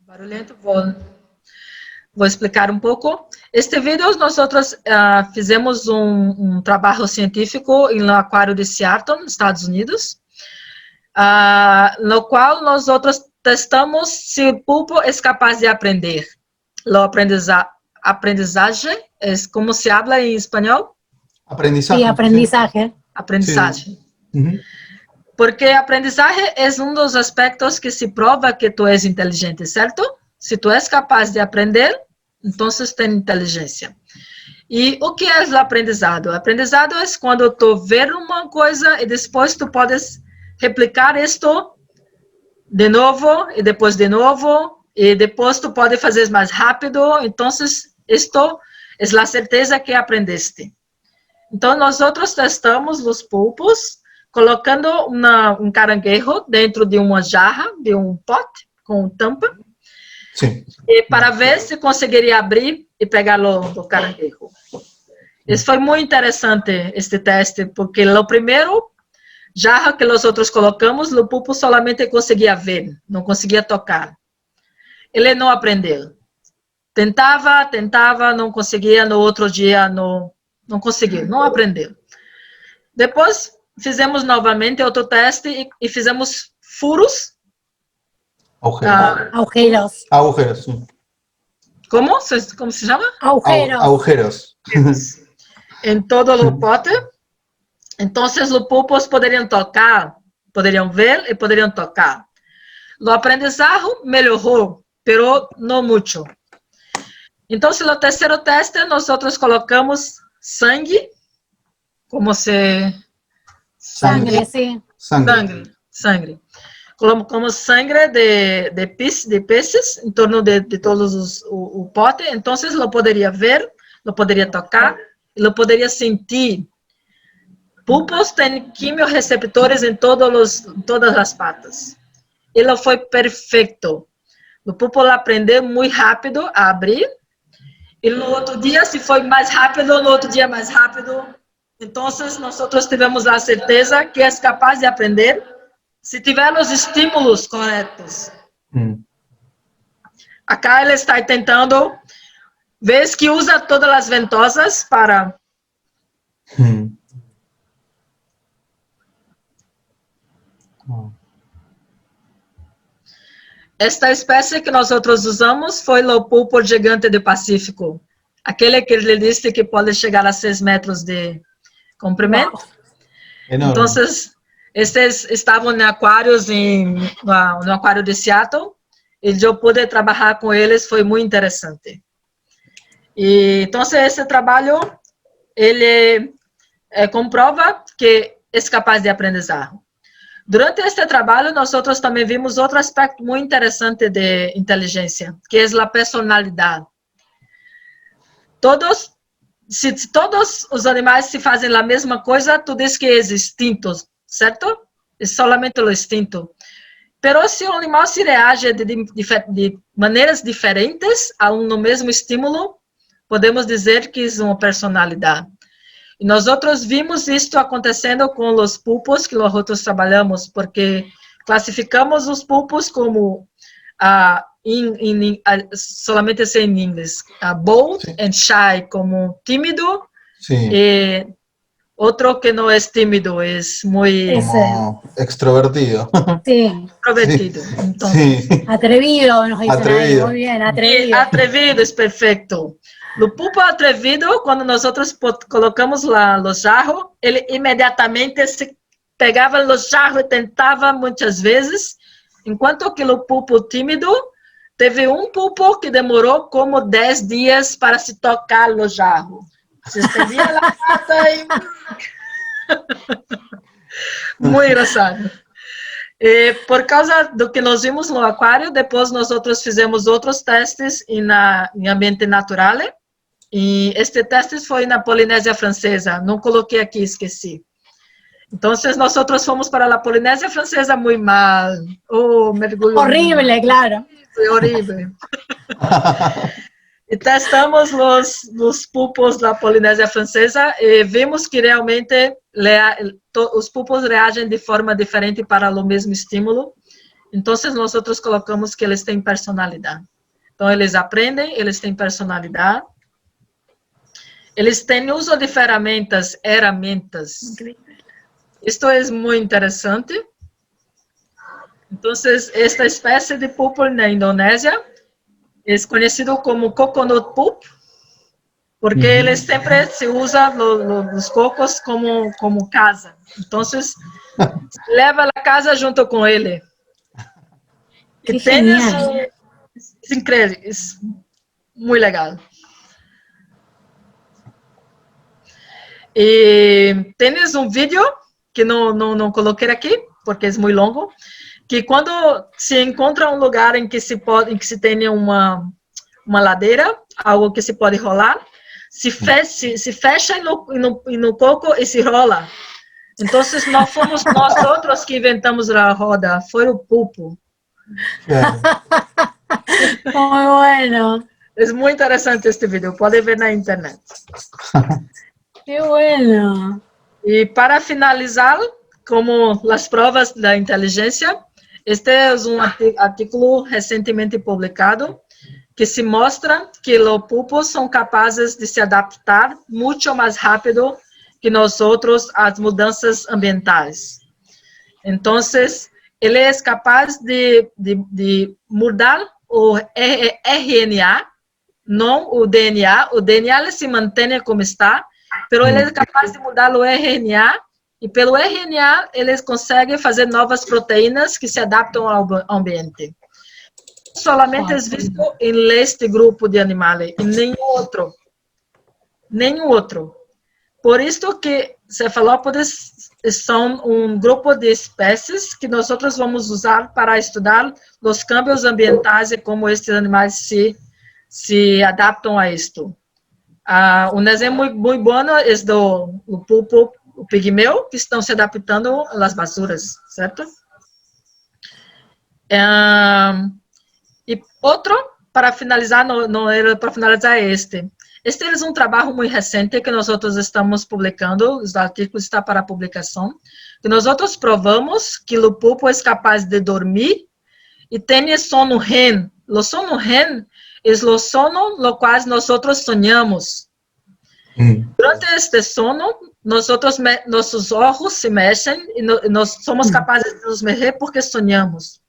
barulhento, vou explicar um pouco. Este vídeo, nós fizemos um trabalho científico no aquário de Seattle, nos Estados Unidos, no qual nós testamos se o pulpo é capaz de aprender. Aprendizagem, é como se habla em espanhol? Aprendizaje. Sí, aprendizaje. Aprendizagem. Sí. Uh-huh. Porque aprendizagem é um dos aspectos que se prova que tu és inteligente, certo? Se tu és capaz de aprender, então tem inteligência. E o que é o aprendizado? O aprendizado é quando tu vês uma coisa e depois tu podes replicar isto de novo, e depois tu pode fazer mais rápido. Então, isto é a certeza que aprendeste. Então, nós testamos os pulpos colocando um caranguejo dentro de uma jarra, de um pote com tampa, Sim. E para ver se conseguiria abrir e pegar o caranguejo. Isso foi muito interessante, este teste, porque o primeiro jarra que nós colocamos, o pulpo solamente conseguia ver, não conseguia tocar. Ele não aprendeu. Tentava, não conseguia, no outro dia não conseguiu, não aprendeu. Depois, fizemos novamente outro teste e fizemos furos. Agujeros. Sí. Como se chama? Agujeros. Em todo o pote. Então, os pulpos poderiam tocar, poderiam ver e poderiam tocar. O aprendizado melhorou, mas não muito. Então, no terceiro teste, nós colocamos sangue, como se... Sangre, sí. Sangre. Colocamos sangre de peces em torno de todos o pote. Então, lo poderia ver, lo poderia tocar, e lo poderia sentir. Pulpos têm quimiorreceptores em todas as patas. Ele foi perfeito. O pulpo aprendeu muito rápido a abrir. E no outro dia, se foi mais rápido, no outro dia mais rápido. Então, nós tivemos a certeza que é capaz de aprender se tiver os estímulos corretos. Acá ele está tentando, vês que usa todas as ventosas para... Esta espécie que nós usamos foi o pulpo gigante do Pacífico. Aquele que ele disse que pode chegar a 6 metros de comprimento. Então, esses estavam em aquários no aquário de Seattle, e eu pude trabalhar com eles, foi muito interessante. E, então, esse trabalho, ele comprova que é capaz de aprendizagem. Durante este trabalho, nós também vimos outro aspecto muito interessante de inteligência, que é a personalidade. Se todos os animais se fazem a mesma coisa, tu diz que é instinto, certo? É solamente o instinto. Mas se o animal se reage de maneiras diferentes a no mesmo estímulo, podemos dizer que é uma personalidade. E nós vimos isto acontecendo com os pulpos que nós trabalhamos, porque classificamos os pulpos como, solamente em inglês, bold and shy, como tímido e Otro que no es tímido, es muy Como extrovertido. Sí, extrovertido. Entonces, Sí, atrevido nos dicen ahí, atrevido. muy bien, y atrevido. atrevido es perfecto. O pupo atrevido, quando nós colocamos lá no jarro, ele imediatamente se pegava no jarro e tentava muitas vezes, enquanto que o pupo tímido, teve um pupo que demorou como 10 dias para se tocar no jarro. Se estendia a pata e... Muito engraçado. Por causa do que nós vimos no aquário, depois nós fizemos outros testes em ambiente natural. E este teste foi na Polinésia Francesa. Não coloquei aqui, esqueci. Então, nós fomos para a Polinésia Francesa muito mal. Oh, mergulho. Horrible, claro. Foi horrível. E testamos os pulpos da Polinésia Francesa e vimos que realmente os pulpos reagem de forma diferente para o mesmo estímulo. Então, nós colocamos que eles têm personalidade. Então, eles aprendem, eles têm personalidade. Eles têm uso de ferramentas. Isto é muito interessante. Então, esta espécie de pulpo na Indonésia é conhecido como coconut pulp, porque eles sempre se usam os cocos como casa. Então, leva a casa junto com ele. Que genial. É incrível, é muito legal. E tens um vídeo que não coloquei aqui, porque é muito longo, que quando se encontra um lugar em que se tenha uma ladeira, algo que se pode rolar, se fecha no coco e se rola. Então, não fomos nós outros que inventamos a roda, foi o pulpo. Muy bueno. É muito interessante este vídeo, pode ver na internet. Qué bueno. E para finalizar, como as provas da inteligência, este é um artigo recentemente publicado que se mostra que os pulpos são capazes de se adaptar muito mais rápido que nós outros às mudanças ambientais. Então, ele é capaz de mudar o RNA, não o DNA. O DNA ele se mantém como está, mas ele é capaz de mudar o RNA, e pelo RNA eles conseguem fazer novas proteínas que se adaptam ao ambiente. Solamente é visto neste grupo de animais, e nenhum outro. Nenhum outro. Por isso que cefalópodes são um grupo de espécies que nós vamos usar para estudar os câmbios ambientais e como estes animais se adaptam a isto. Um exemplo muito bom é do pulpo, o pigmeu, que estão se adaptando às basuras, certo? E outro, para finalizar, não era para finalizar este. Este é um trabalho muito recente que nós estamos publicando, o artigo está para publicação, que nós provamos que o pulpo é capaz de dormir e tem sono REM. O sono REM é o sono no qual nós sonhamos. Durante este sono, nossos olhos se mexem e nós somos capazes de nos mexer porque sonhamos.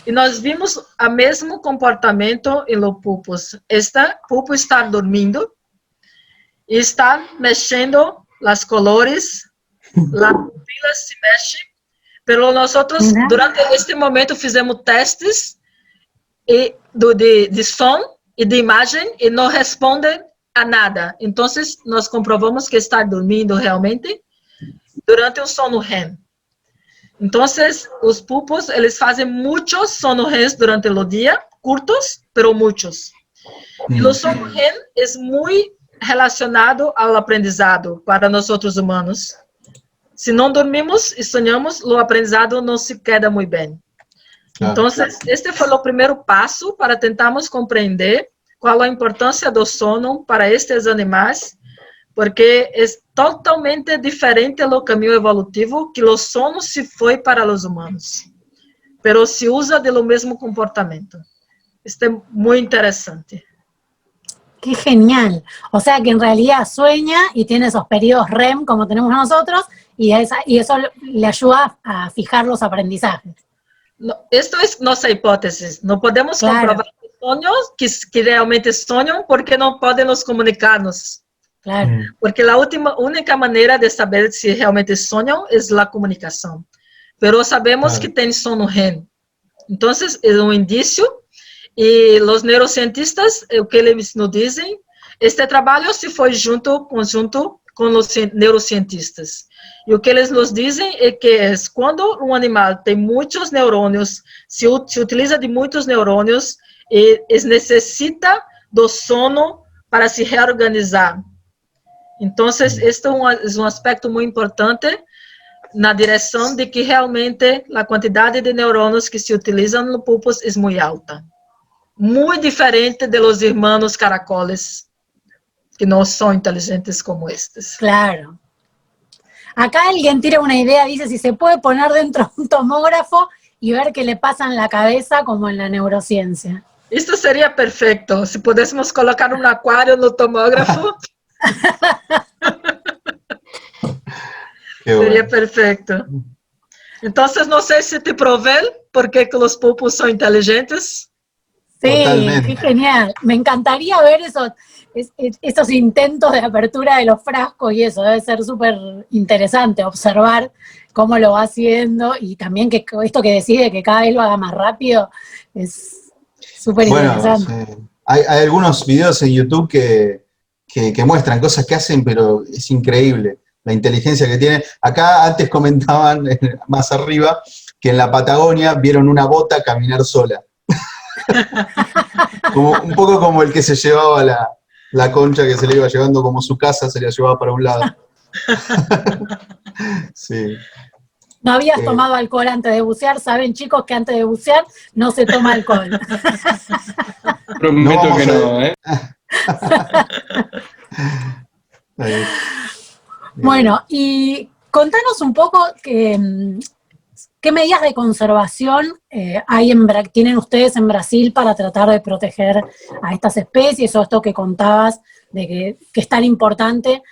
E nós vimos o mesmo comportamento em los pulpos. Este pulpo está dormindo e está mexendo as colores, as pupilas se mexem, mas nós durante este momento fizemos testes de som e de imagem e não respondem a nada. Então, nós comprovamos que está dormindo realmente durante o sono REM. Então, os pulpos, eles fazem muitos sono REM durante o dia, curtos, mas muitos. E o sono REM é muito relacionado ao aprendizado para nós humanos. Se não dormimos e sonhamos, o aprendizado não se queda muito bem. Então, este foi o primeiro passo para tentarmos compreender qual a importância do sono para estes animais, porque é totalmente diferente o caminho evolutivo que o sono se foi para os humanos, mas se usa do mesmo comportamento. Isto é muito interessante. Qué genial. O sea que en realidad sueña y tiene esos periodos REM como tenemos nosotros y eso le ayuda a fijar los aprendizajes. No, esto es nuestra hipótesis. No podemos Claro. comprobar sonhos que realmente sonham porque não podemos comunicar-nos. Claro. Porque a única maneira de saber se realmente sonham é a comunicação. Pero sabemos que tem sono REM. Então, é um indício. E os neurocientistas, o que eles nos dizem, este trabalho se foi conjunto com os neurocientistas. E o que eles nos dizem é que quando um animal tem muitos neurônios, se utiliza de muitos neurônios, necessita do sono para se reorganizar. Então, este é um aspecto muito importante na direção de que realmente a quantidade de neurônios que se utilizam no pulpos é muito alta. Muito diferente de los irmãos caracoles, que no son inteligentes como estos. Claro. Acá alguien tira una idea, dice si se puede poner dentro de un tomógrafo y ver qué le pasa en la cabeza como en la neurociencia. Esto sería perfecto, si pudiésemos colocar un acuario no tomógrafo. Sería perfecto. Entonces, no sé si te probé por qué los pulpos son inteligentes. Sí, Totalmente. qué genial. Me encantaría ver esos intentos de apertura de los frascos y eso. Debe ser súper interesante observar cómo lo va haciendo y también que esto que decide que cada vez lo haga más rápido es súper interesante. Sí. Hay algunos videos en YouTube que muestran cosas que hacen, pero es increíble la inteligencia que tienen. Acá antes comentaban más arriba que en la Patagonia vieron una bota caminar sola. Un poco como el que se llevaba la concha que se le iba llevando como su casa, se la llevaba para un lado. Sí. No habías tomado alcohol antes de bucear, saben chicos que antes de bucear no se toma alcohol. Prometo que no, ¿eh? Bueno, y contanos un poco qué medidas de conservación tienen ustedes en Brasil para tratar de proteger a estas especies, o esto que contabas de que es tan importante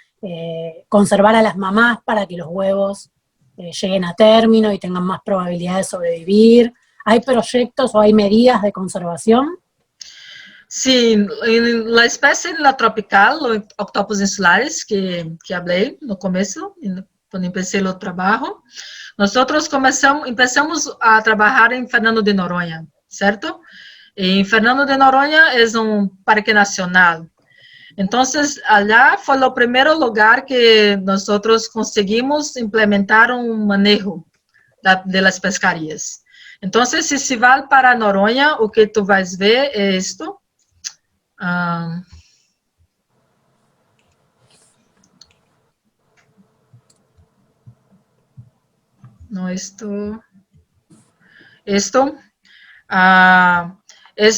conservar a las mamás para que los huevos lleguen a término y tengan más probabilidad de sobrevivir. ¿Hay proyectos o hay medidas de conservación? Sí, en la especie la tropical, los octopus insulares, que hablé no comienzo, cuando empecé el trabajo, nosotros empezamos a trabajar en Fernando de Noronha, ¿cierto? Y Fernando de Noronha es un parque nacional. Entonces, allá fue el primer lugar que nosotros conseguimos implementar un manejo de las pescarías. Entonces, si se va para Noronha, o que tú vas a ver es esto. No, esto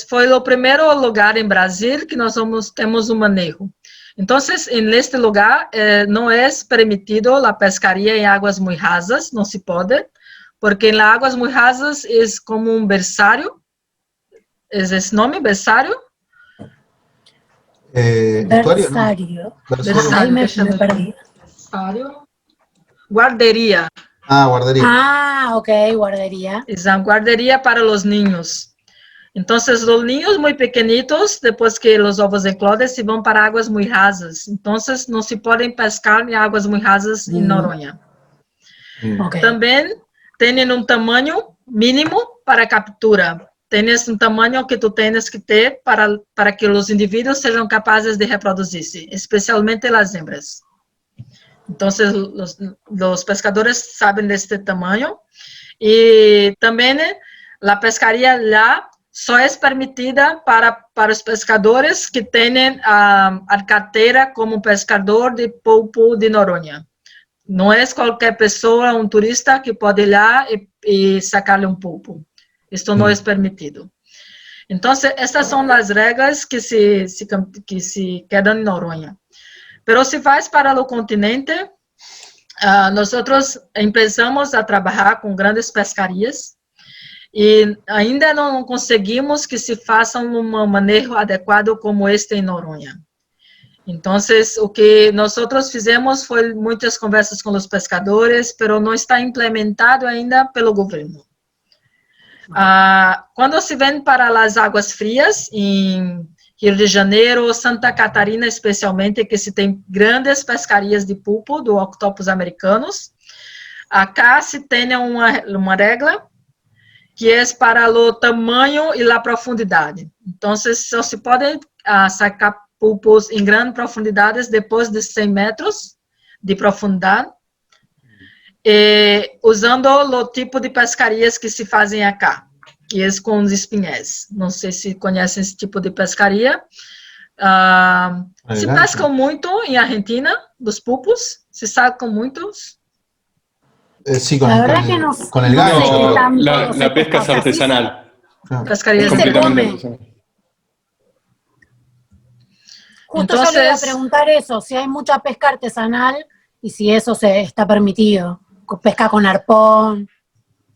fue el primer lugar en Brasil que nosotros tenemos un manejo. Entonces, en este lugar no es permitido la pescaría en aguas muy rasas, no se puede, porque en las aguas muy rasas es como un bersario. ¿Es ese nombre, bersario? Bersario. Ahí me perdí. Guardería. Guardería. Ok, guardería. Es una guardería para los niños. Entonces, los niños muy pequeñitos, después que los ovos ecloden, se van para aguas muy rasas. Entonces, no se pueden pescar en aguas muy rasas en Noronha. Okay. También tienen un tamaño mínimo para captura. Tienes un tamaño que tú tienes que tener para que los individuos sean capaces de reproducirse, especialmente las hembras. Entonces, los pescadores saben de este tamaño. Y también la pescaría ya solo es permitida para los pescadores que tienen a cartera como pescador de pulpo de Noronha. No es cualquier persona, un turista, que puede ir allá y sacarle un pulpo. Esto no es permitido. Entonces, estas son las reglas que se quedan en Noronha. Pero si vas para el continente, nosotros empezamos a trabajar con grandes pescarías e ainda não conseguimos que se faça um manejo adequado como este em Noronha. Então, o que nós fizemos foi muitas conversas com os pescadores, mas não está implementado ainda pelo governo. Quando se vem para as águas frias, em Rio de Janeiro, Santa Catarina especialmente, que se tem grandes pescarias de pulpo, do octopus americanos, acá se tem uma regra que é para o tamanho e a profundidade. Então, só se pode sacar pulpos em grandes profundidades depois de 100 metros de profundidade, usando o tipo de pescarias que se fazem acá, que é com os espinhéis. Não sei se conhecem esse tipo de pescaria. Se pescam muito em Argentina, dos pulpos, se sacam muitos. Sí, La verdad que no, con el no sé gancho. qué tanto La se pesca es pesca. artesanal. Pescarías Es se completamente come. artesanal. Justo yo le iba a preguntar eso, si hay mucha pesca artesanal y si eso se está permitido. Pesca con arpón.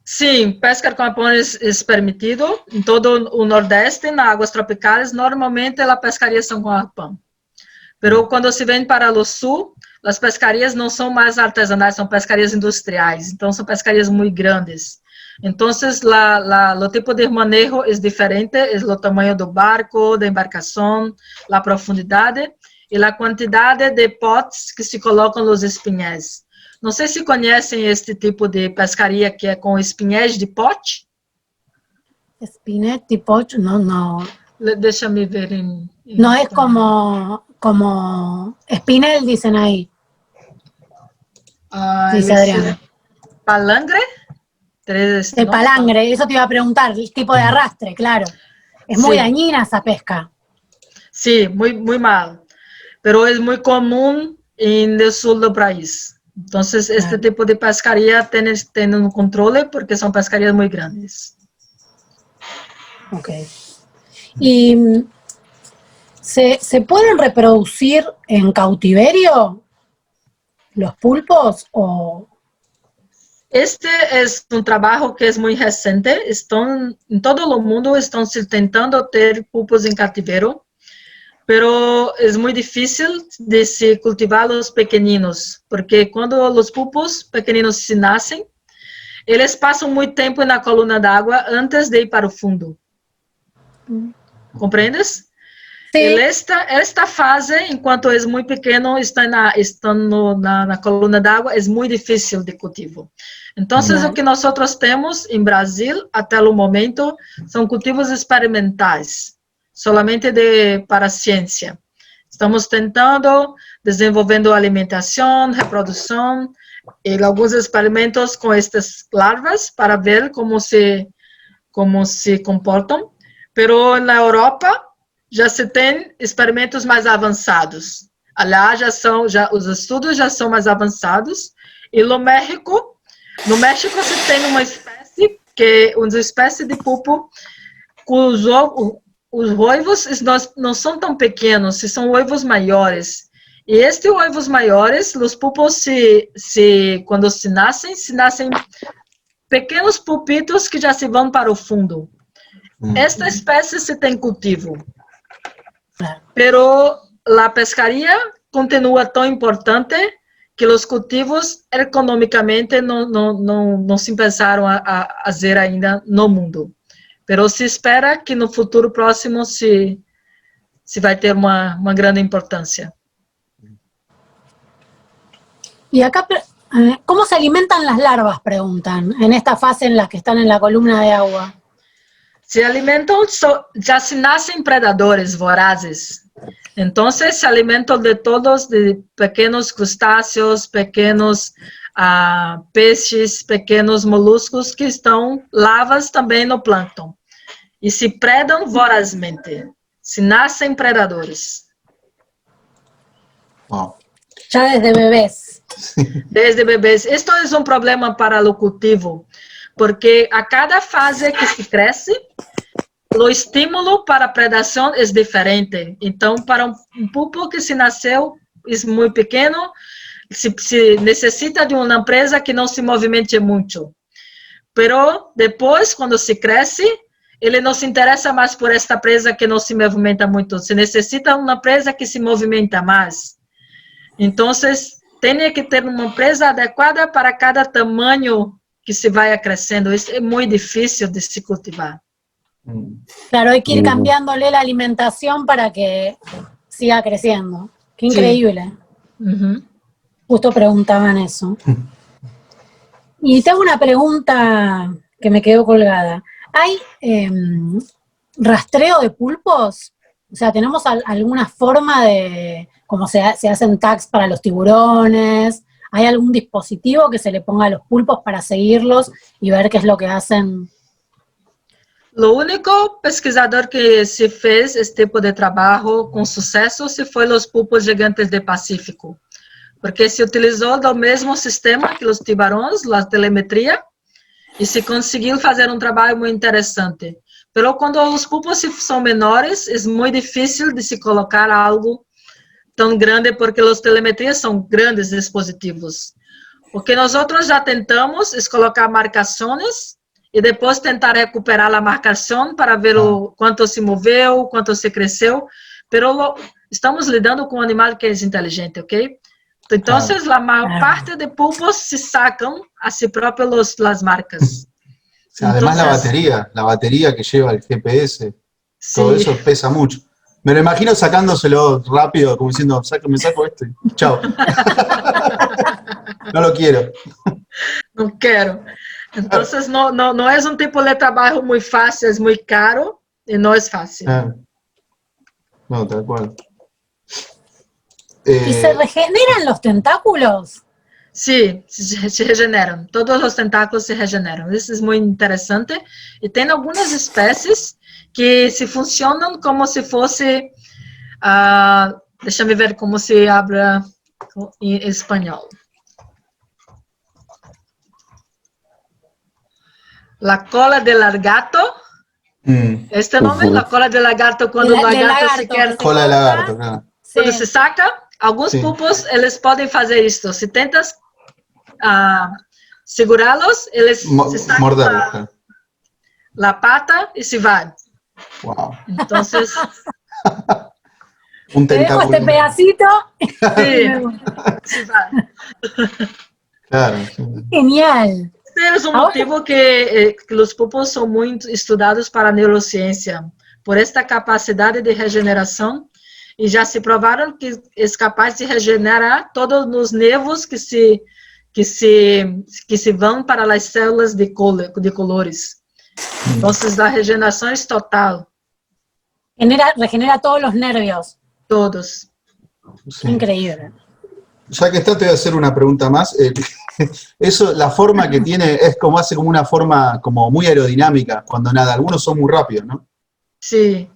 Sim, pesca com arpão é permitido. Em todo o Nordeste, nas águas tropicais, normalmente as pescarias são com arpão. Mas quando se vem para o Sul, as pescarias não são mais artesanais, são pescarias industriais. Então, são pescarias muito grandes. Então, o tipo de manejo é diferente, é o tamanho do barco, da embarcação, a profundidade e a quantidade de potes que se colocam nos espinhéis. Não sei se conhecem este tipo de pescaria que é com espinhéis de pote. Espinete de pote, no. Deixa-me ver No es como espinel, dicen ahí. Dice Adriana. Palangre. El palangre, eso te iba a preguntar, el tipo de arrastre, claro. Es muy dañina esa pesca. Sí, muy mal. Pero es muy común en el sur del país. Entonces, este tipo de pescaría tiene un control porque son pescarías muy grandes. Ok. ¿Y se pueden reproducir en cautiverio los pulpos o...? Este es un trabajo que es muy reciente. En todo el mundo están tentando ter pulpos en cautiverio, pero es muy difícil de se cultivar los pequeñinos, porque cuando los pulpos pequeñinos se nacen, eles passam muito tempo na coluna d'água antes de ir para o fundo. Compreendes? Sí. Esta fase, enquanto é muito pequeno, está na coluna d'água, é muito difícil de cultivo. Então, o que nós temos em Brasil, até o momento, são cultivos experimentais, solamente para a ciência. Estamos tentando, desenvolvendo alimentação, reprodução, e alguns experimentos com estas larvas para ver como se comportam. Pero na Europa já se tem experimentos mais avançados. Lá os estudos já são mais avançados. E no México se tem uma espécie de pulpo cujos os oivos não são tão pequenos, são oivos maiores. E estes oivos maiores, os pulpos quando se nascem pequenos pulpitos que já se vão para o fundo. Esta espécie se tem cultivo. Pero a pescaria continua tão importante que os cultivos economicamente não se pensaram a fazer ainda no mundo. Pero se espera que no futuro próximo se vai ter uma grande importância. Y acá, ¿cómo se alimentan las larvas? Preguntan, en esta fase en la que están en la columna de agua. Se alimentam, já se nascem predadores vorazes. Então, se alimentam de todos, de pequenos crustáceos, pequenos peixes, pequenos moluscos que estão lavas também no plâncton. E se predam vorazmente. Se nascem predadores. Wow. Ya desde bebés. Desde bebês. Isto é um problema para o cultivo, porque a cada fase que se cresce, o estímulo para a predação é diferente. Então, para um pulpo que se nasceu, é muito pequeno, se necessita de uma empresa que não se movimente muito. pero depois, quando se cresce, ele não se interessa mais por esta presa que não se movimenta muito. Se necessita uma presa que se movimenta mais. Então, tem que ter uma presa adequada para cada tamanho que se vaya crescendo. Isso é muito difícil de se cultivar. Claro, hay que ir cambiándole la alimentación para que siga creciendo. Qué increíble. Uhum. Justo preguntaban eso. Y tengo una pregunta que me quedó colgada. ¿Hay rastreo de pulpos? O sea, ¿tenemos alguna forma de, como se hacen tags para los tiburones? ¿Hay algún dispositivo que se le ponga a los pulpos para seguirlos y ver qué es lo que hacen? O único pesquisador que se fez esse tipo de trabalho com sucesso se foi os pulpos gigantes do Pacífico, porque se utilizou do mesmo sistema que os tubarões, a telemetria, e se conseguiu fazer um trabalho muito interessante. Mas quando os pulpos são menores, é muito difícil de se colocar algo tão grande, porque as telemetrias são grandes dispositivos. O que nós já tentamos é colocar marcações e depois tentar recuperar a marcação para ver o quanto se moveu, quanto se cresceu, mas estamos lidando com um animal que é inteligente, ok? Então, a maior parte de pulpos se sacam a si próprios as marcas. Además la batería que lleva el GPS, todo eso pesa mucho. Me lo imagino sacándoselo rápido, como diciendo, me saco esto y chao. No lo quiero. Não quero. Então, não é um tipo de trabalho muito fácil, é muito caro e não é fácil. No, tal cual. ¿Y se regeneran los tentáculos? Sim, se regeneram. Todos os tentáculos se regeneram. Isso é muito interessante. E tem algumas espécies que se funcionam como se fosse... deixa eu ver como se habla em espanhol. La cola de lagarto. Este nome, la cola de lagarto, quando o lagarto se quer... Cola de lagarto, claro. Quando se saca, alguns pulpos, eles podem fazer isso. Se tentas segurá-los, eles se sacam a pata e se vai. Wow. Então, un te dejo tentáculo. este pedacito. se vai. Claro. Genial. Esse é um motivo que os pulpos são muito estudados para a neurociência, por esta capacidade de regeneração, e já se provaram que é capaz de regenerar todos os nervos que se vão para as células de colores. Então, a regeneração é total. Regenera todos los nervios. Todos. Sí. Increíble. Ya que está, te voy a hacer una pregunta más. Eso, la forma que tiene, hace como una forma como muy aerodinámica cuando nada. Algunos son muy rápidos, ¿no? Sí.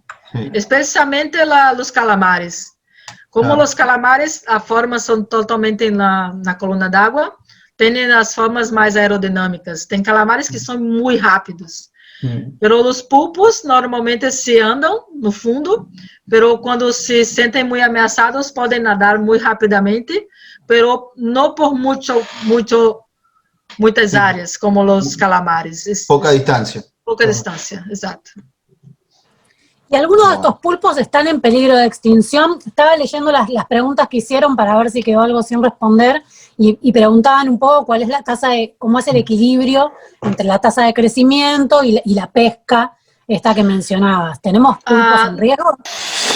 Especialmente os calamares. Como os calamares, a forma são totalmente na coluna d'água, tem as formas mais aerodinâmicas. Tem calamares que são muito rápidos. Pero os pulpos normalmente se andam no fundo, pero quando se sentem muito ameaçados, podem nadar muito rapidamente, pero não por muitas áreas, como os calamares. Poca distancia. Poca distância, exato. ¿Y algunos de estos pulpos están en peligro de extinción? Estaba leyendo las preguntas que hicieron para ver si quedó algo sin responder y preguntaban un poco cuál es la tasa de, cómo es el equilibrio entre la tasa de crecimiento y la pesca, esta que mencionabas. ¿Tenemos pulpos en riesgo?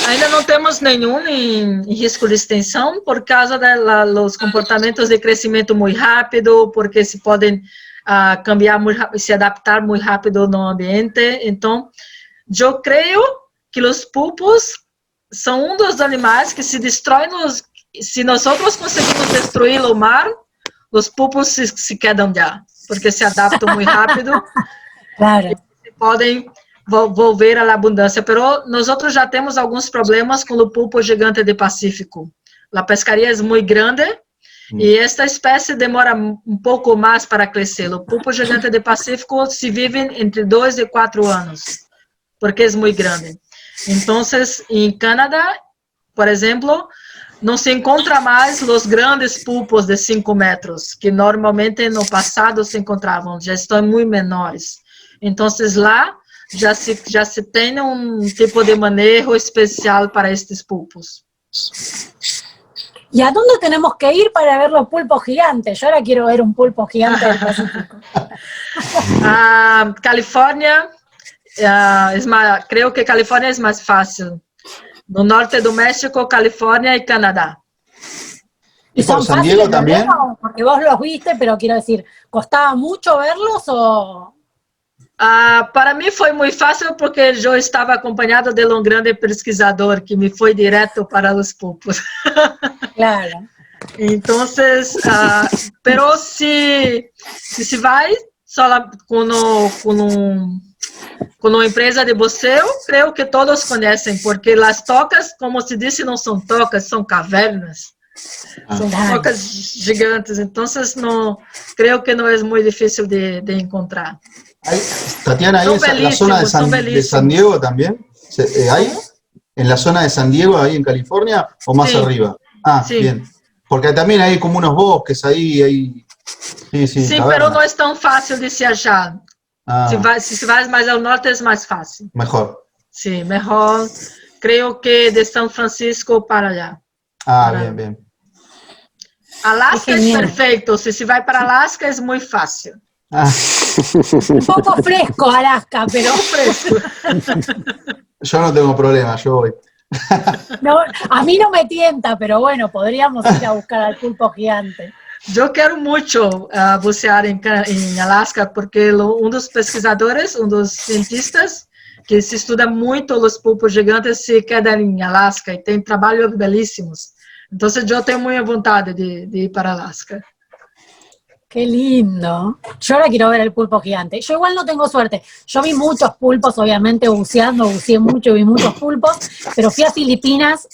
Ainda não temos nenhum em risco de extinção por causa dos comportamentos de crescimento muito rápido, porque se podem cambiar muito rápido, se adaptar muito rápido no ambiente. Então, eu creio que os pulpos são dos animais que se destroem, se nós conseguimos destruir o mar, os pulpos se quedam já, porque se adaptam muito rápido. Claro. E podem volver à abundância. Pero nós já temos alguns problemas com o pulpo gigante do Pacífico. A pescaria é muito grande e esta espécie demora um pouco mais para crescer. O pulpo gigante do Pacífico se vive entre 2 e 4 anos. Porque é muito grande. Então, em Canadá, por exemplo, não se encontra mais os grandes pulpos de 5 metros, que normalmente no passado se encontravam, já estão muito menores. Então, lá já se tem um tipo de manejo especial para estes pulpos. ¿Y a dónde tenemos que ir para ver los pulpos gigantes? Yo ahora quiero ver un pulpo gigante del Pacífico. Califórnia, creo que Califórnia es más fácil. No norte do México, Califórnia y Canadá. ¿Y por son San fáciles Diego de ver, también? o? Porque vos los viste, pero quiero decir, ¿costaba mucho verlos o...? Para mim foi muito fácil porque eu estava acompanhado de um grande pesquisador que me foi direto para os pulpos. Claro. Então, pero se vai só com uma empresa de buceo, creio que todos conhecem, porque as tocas, como se disse, não são tocas, são cavernas. São tocas gigantes, então creio que não é muito difícil de encontrar. Tatiana, ¿hay en la zona de San Diego también? ¿Hay? ¿En la zona de San Diego, ahí en California, o más arriba? Sí. Bien. Porque también hay como unos bosques ahí. Sí, pero no es tan fácil de se achar. Si vas más al norte es más fácil. Mejor. Sí, mejor. Creo que de San Francisco para allá. Bien. Alaska es perfecto. Si se va para Alaska es muy fácil. Un poco fresco Alaska, pero fresco. Yo no tengo problema, yo voy. No, a mí no me tienta, pero bueno, podríamos ir a buscar al pulpo gigante. Yo quiero mucho bucear en Alaska porque dos pesquisadores, dos cientistas que se estuda muito os pulpos gigantes se quedam em Alaska e tem trabalhos belíssimos. Então, eu tenho muita vontade de ir para Alaska. Qué lindo. Yo ahora quiero ver el pulpo gigante. Yo igual no tengo suerte. Yo vi muchos pulpos, obviamente, buceando, buceé mucho, vi muchos pulpos, pero fui a Filipinas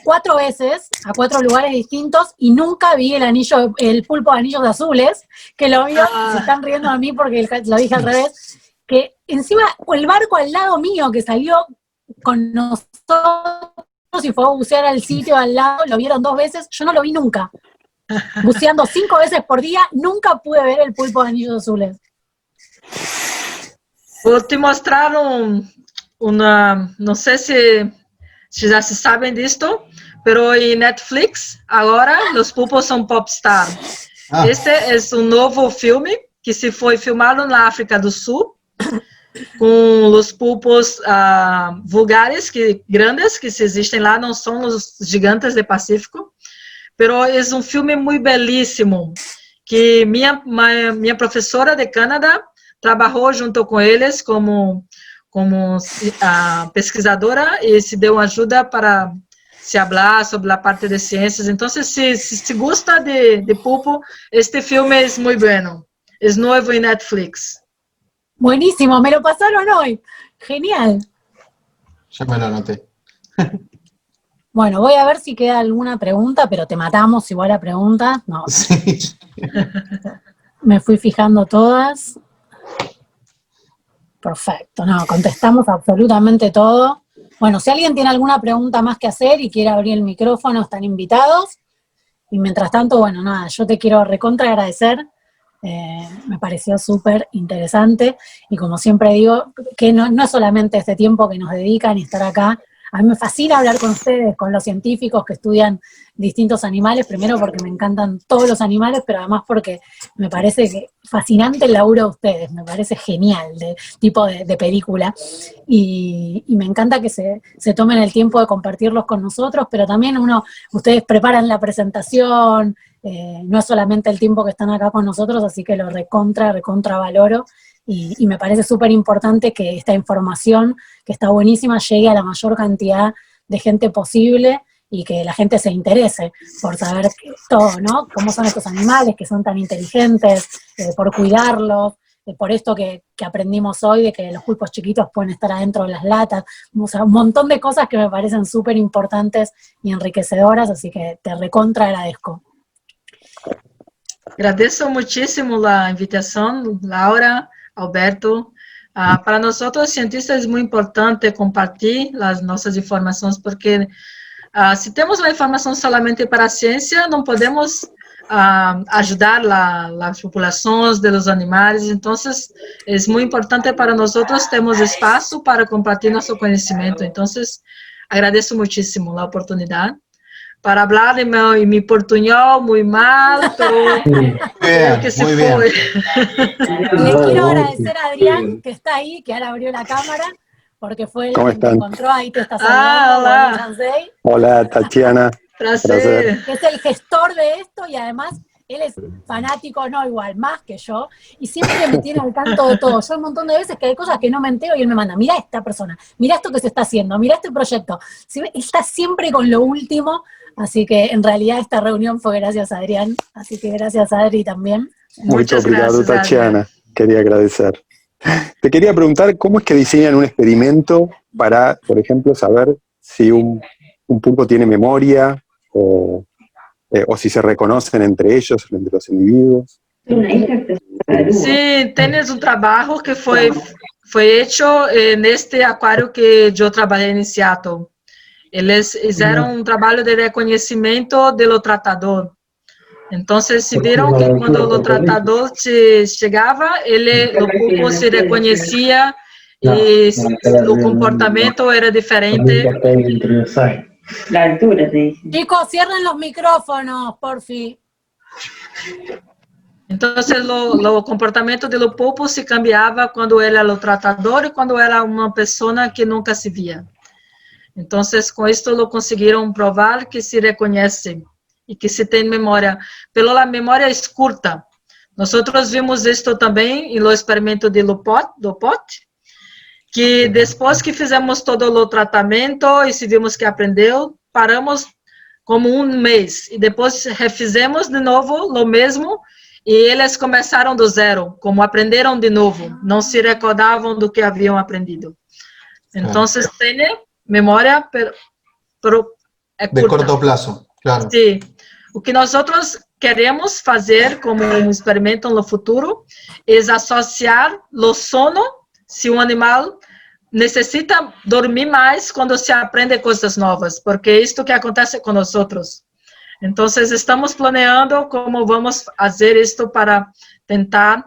4 veces, a 4 lugares distintos, y nunca vi el pulpo de anillos azules, que lo vio, se están riendo a mí porque lo dije al revés, que encima el barco al lado mío que salió con nosotros y fue a bucear al sitio al lado, lo vieron 2 veces, yo no lo vi nunca. Buceando 5 veces por día, nunca pude ver el pulpo de anillos azules. Vou te mostrar não sei se já se sabem disto, pero em Netflix, agora, os pulpos são popstar. Este é novo filme que se foi filmado na África do Sul, com os pulpos vulgares, grandes, que se existem lá, não são os gigantes do Pacífico. Pero é um filme muito belíssimo, que minha professora de Canadá trabalhou junto com eles como pesquisadora e se deu ajuda para se falar sobre a parte de ciências. Então, se gosta de pulpo, este filme é muito bueno. É novo em Netflix. Buenísimo, me lo pasaron hoy. Genial. Ya me lo anoté. Bueno, voy a ver si queda alguna pregunta, pero te matamos igual a preguntas. No. Sí. Me fui fijando todas. Perfecto, no, contestamos absolutamente todo. Bueno, si alguien tiene alguna pregunta más que hacer y quiere abrir el micrófono, están invitados. Y mientras tanto, bueno, nada, yo te quiero recontra agradecer. Me pareció súper interesante. Y como siempre digo, que no es solamente este tiempo que nos dedican y estar acá. A mí me fascina hablar con ustedes, con los científicos que estudian distintos animales, primero porque me encantan todos los animales, pero además porque me parece fascinante el laburo de ustedes, me parece genial, de tipo de película, y me encanta que se tomen el tiempo de compartirlos con nosotros, pero también ustedes preparan la presentación, no es solamente el tiempo que están acá con nosotros, así que lo recontra valoro. Y me parece súper importante que esta información, que está buenísima, llegue a la mayor cantidad de gente posible y que la gente se interese por saber todo, ¿no? Cómo son estos animales, que son tan inteligentes, por cuidarlos, por esto que aprendimos hoy, de que los pulpos chiquitos pueden estar adentro de las latas, o sea, un montón de cosas que me parecen súper importantes y enriquecedoras, así que te recontra agradezco. Agradeço muchísimo la invitación, Laura, Alberto. Para nós, cientistas, é muito importante compartilhar as nossas informações, porque se temos a informação somente para a ciência, não podemos ajudar as populações dos animais. Então, é muito importante para nós termos espaço para compartilhar nosso conhecimento. Então, agradeço muitíssimo a oportunidade para falar de mi portuñol muy mal, pero creo que se fue. Le quiero agradecer a Adrián, que está ahí, que ahora abrió la cámara, porque fue el que te encontró, ahí te está saludando. Hola. Hola, Tatiana. Placer. Es el gestor de esto y además él es fanático, no igual, más que yo, y siempre me tiene al tanto de todo. Yo un montón de veces que hay cosas que no me entero y él me manda, mira esta persona, mira esto que se está haciendo, mira este proyecto. Él está siempre con lo último, así que en realidad esta reunión fue gracias a Adrián, así que gracias a Adri también. Muchas gracias, Tatiana. Quería agradecer. Te quería preguntar, ¿cómo es que diseñan un experimento para, por ejemplo, saber si un pulpo tiene memoria o si se reconocen entre ellos, entre los individuos? Sí, tienes un trabajo que fue hecho en este acuario que yo trabajé en Seattle. Eles fizeram um trabalho de reconhecimento do tratador. Então, se viram que quando o tratador chegava, o pulpo se reconhecia e o comportamento era diferente. La altura, te dije. Chicos, cierren los micrófonos, porfi. Então, o comportamento do pulpo se cambiava quando ele era o tratador e quando era uma pessoa que nunca se via. Então, com isso, conseguiram provar que se reconhece e que se tem memória. Pela memória é curta. Nós vimos isto também no experimento do pote, que depois que fizemos todo o tratamento e se vimos que aprendeu, paramos como um mês. E depois refizemos de novo o mesmo e eles começaram do zero, como aprenderam de novo. Não se recordavam do que haviam aprendido. Então, tem memória, pero é curta. De corto plazo, claro. Sim. O que nós queremos fazer como um experimento no futuro é associar o sono, se um animal necessita dormir mais quando se aprende coisas novas, porque é isto que acontece com nós outros. Então, estamos planeando como vamos fazer isto para tentar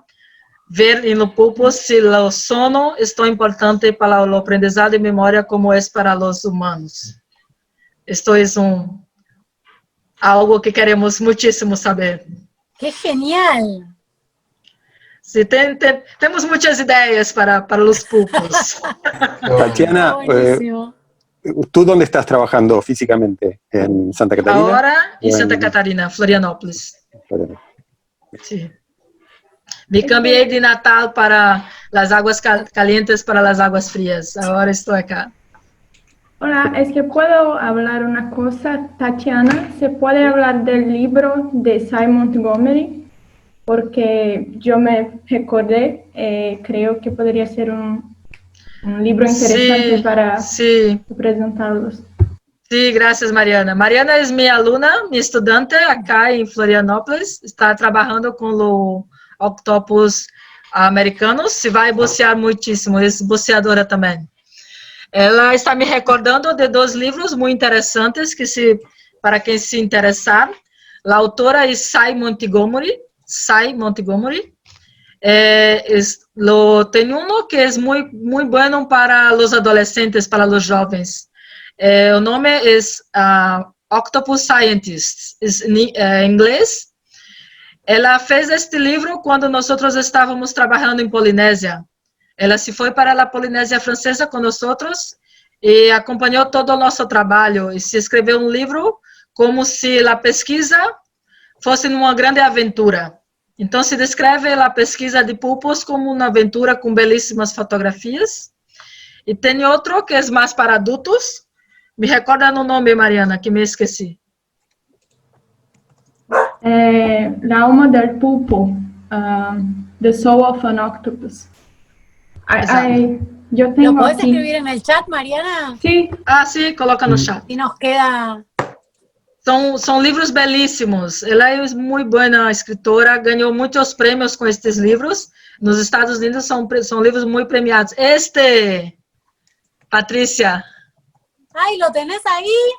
ver no pulpo se o sono é tão importante para o aprendizado e memória como é para os humanos. Isto é algo que queremos muitíssimo saber. ¡Qué genial! Sí, temos muitas ideias para os pulpos. Tatiana, ¿tú dónde estás trabajando físicamente? ¿En Santa Catarina? Ahora en Santa Catarina, Florianópolis. Sí. Me cambié de Natal para las aguas calientes para las aguas frías. Ahora estoy acá. Hola, es que puedo hablar una cosa, Tatiana. ¿Se puede hablar del libro de Simon Montgomery? Porque yo me recordé, creo que podría ser un libro interesante para presentarlos. Sí, gracias, Mariana. Mariana es mi aluna, mi estudiante acá en Florianópolis. Está trabajando con los octopus americanos. Se vai bucear muitíssimo, é buceadora também. Ela está me recordando de dois livros muito interessantes que, para quem se interessar, a autora é Sy Montgomery. Tem um que é muito bom para os adolescentes, para os jovens. O nome é Octopus Scientists, em inglês. Ela fez este livro quando nós estávamos trabalhando em Polinésia. Ela se foi para a Polinésia Francesa com nós e acompanhou todo o nosso trabalho e se escreveu um livro como se a pesquisa fosse uma grande aventura. Então, se descreve a pesquisa de pulpos como uma aventura com belíssimas fotografias. E tem outro que é mais para adultos. Me recorda no nome, Mariana, que me esqueci. La alma del pulpo, The Soul of an Octopus. Yo tengo ¿Lo podés aquí. escribir en el chat, Mariana? Sí. Ah, sim, coloca no chat. Y nos queda... São livros belíssimos. Ela é muito boa escritora, ganhou muitos prêmios com estes livros. Nos Estados Unidos são livros muito premiados. Patrícia. ¡Ay, lo tenés ahí!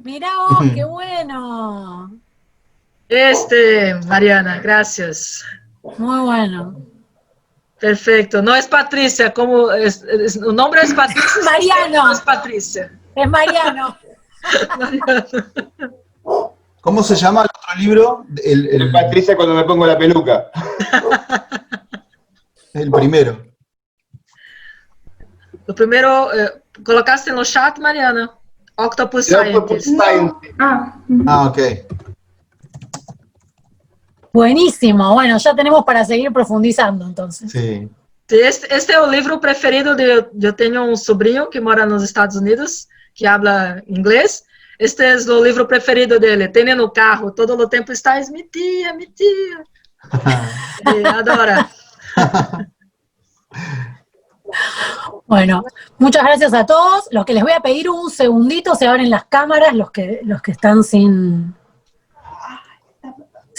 Mirá vos, qué bueno. Mariana, gracias. Muy bueno. Perfecto. No es Patricia, como o nombre es Patricia. Mariano. No es Patricia. Es Mariano. Mariano. ¿Cómo se llama el otro libro? Es Patricia cuando me pongo la peluca. El primero. Lo primero, colocaste en los chat, Mariana. Octopus Scientist. Ok. Buenísimo. Bueno, ya tenemos para seguir profundizando entonces. Sí. Sí, este es el libro preferido de... Yo tengo un sobrino que mora en los Estados Unidos, que habla inglés. Este es el libro preferido de él. Tiene en el carro, todo el tiempo está, es mi tía, mi tía. Adora. Bueno, muchas gracias a todos. Los que les voy a pedir un segundito, se abren las cámaras, los que están sin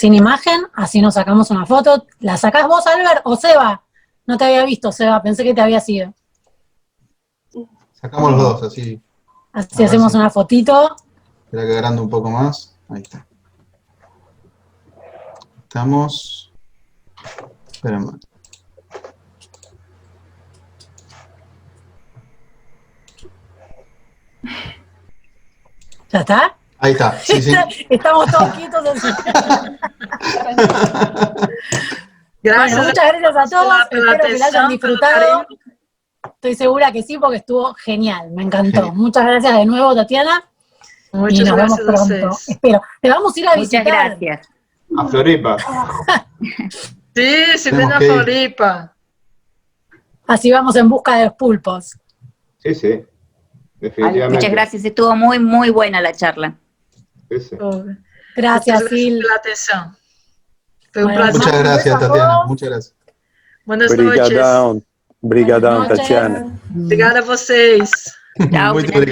imagen, así nos sacamos una foto. ¿La sacás vos, Albert, o Seba? No te había visto, Seba, pensé que te había sido. Sacamos los dos, así. Así hacemos una fotito. Espera que agrando un poco más. Ahí está. Estamos. Espérame. ¿Ya está? Ahí está, sí, sí. Estamos todos quietos así. Gracias. Bueno, muchas gracias a todos. Espero que la hayan disfrutado. Estoy segura que sí, porque estuvo genial. Me encantó. Muchas gracias de nuevo, Tatiana. Muchas y nos vemos gracias pronto. Espero. Te vamos a ir a visitar. Muchas gracias. A Floripa. Sí, se ven a Floripa. Así vamos en busca de los pulpos. Sí, sí. Definitivamente. Muchas gracias. Estuvo muy, muy buena la charla. Sí, sí. Gracias, Sil. Por la atención. Foi um Bueno, prazer. Muchas gracias, Tatiana. Muchas gracias. Buenas noites. Obrigadão, Tatiana. Obrigada a vocês. Tchau, Muito grande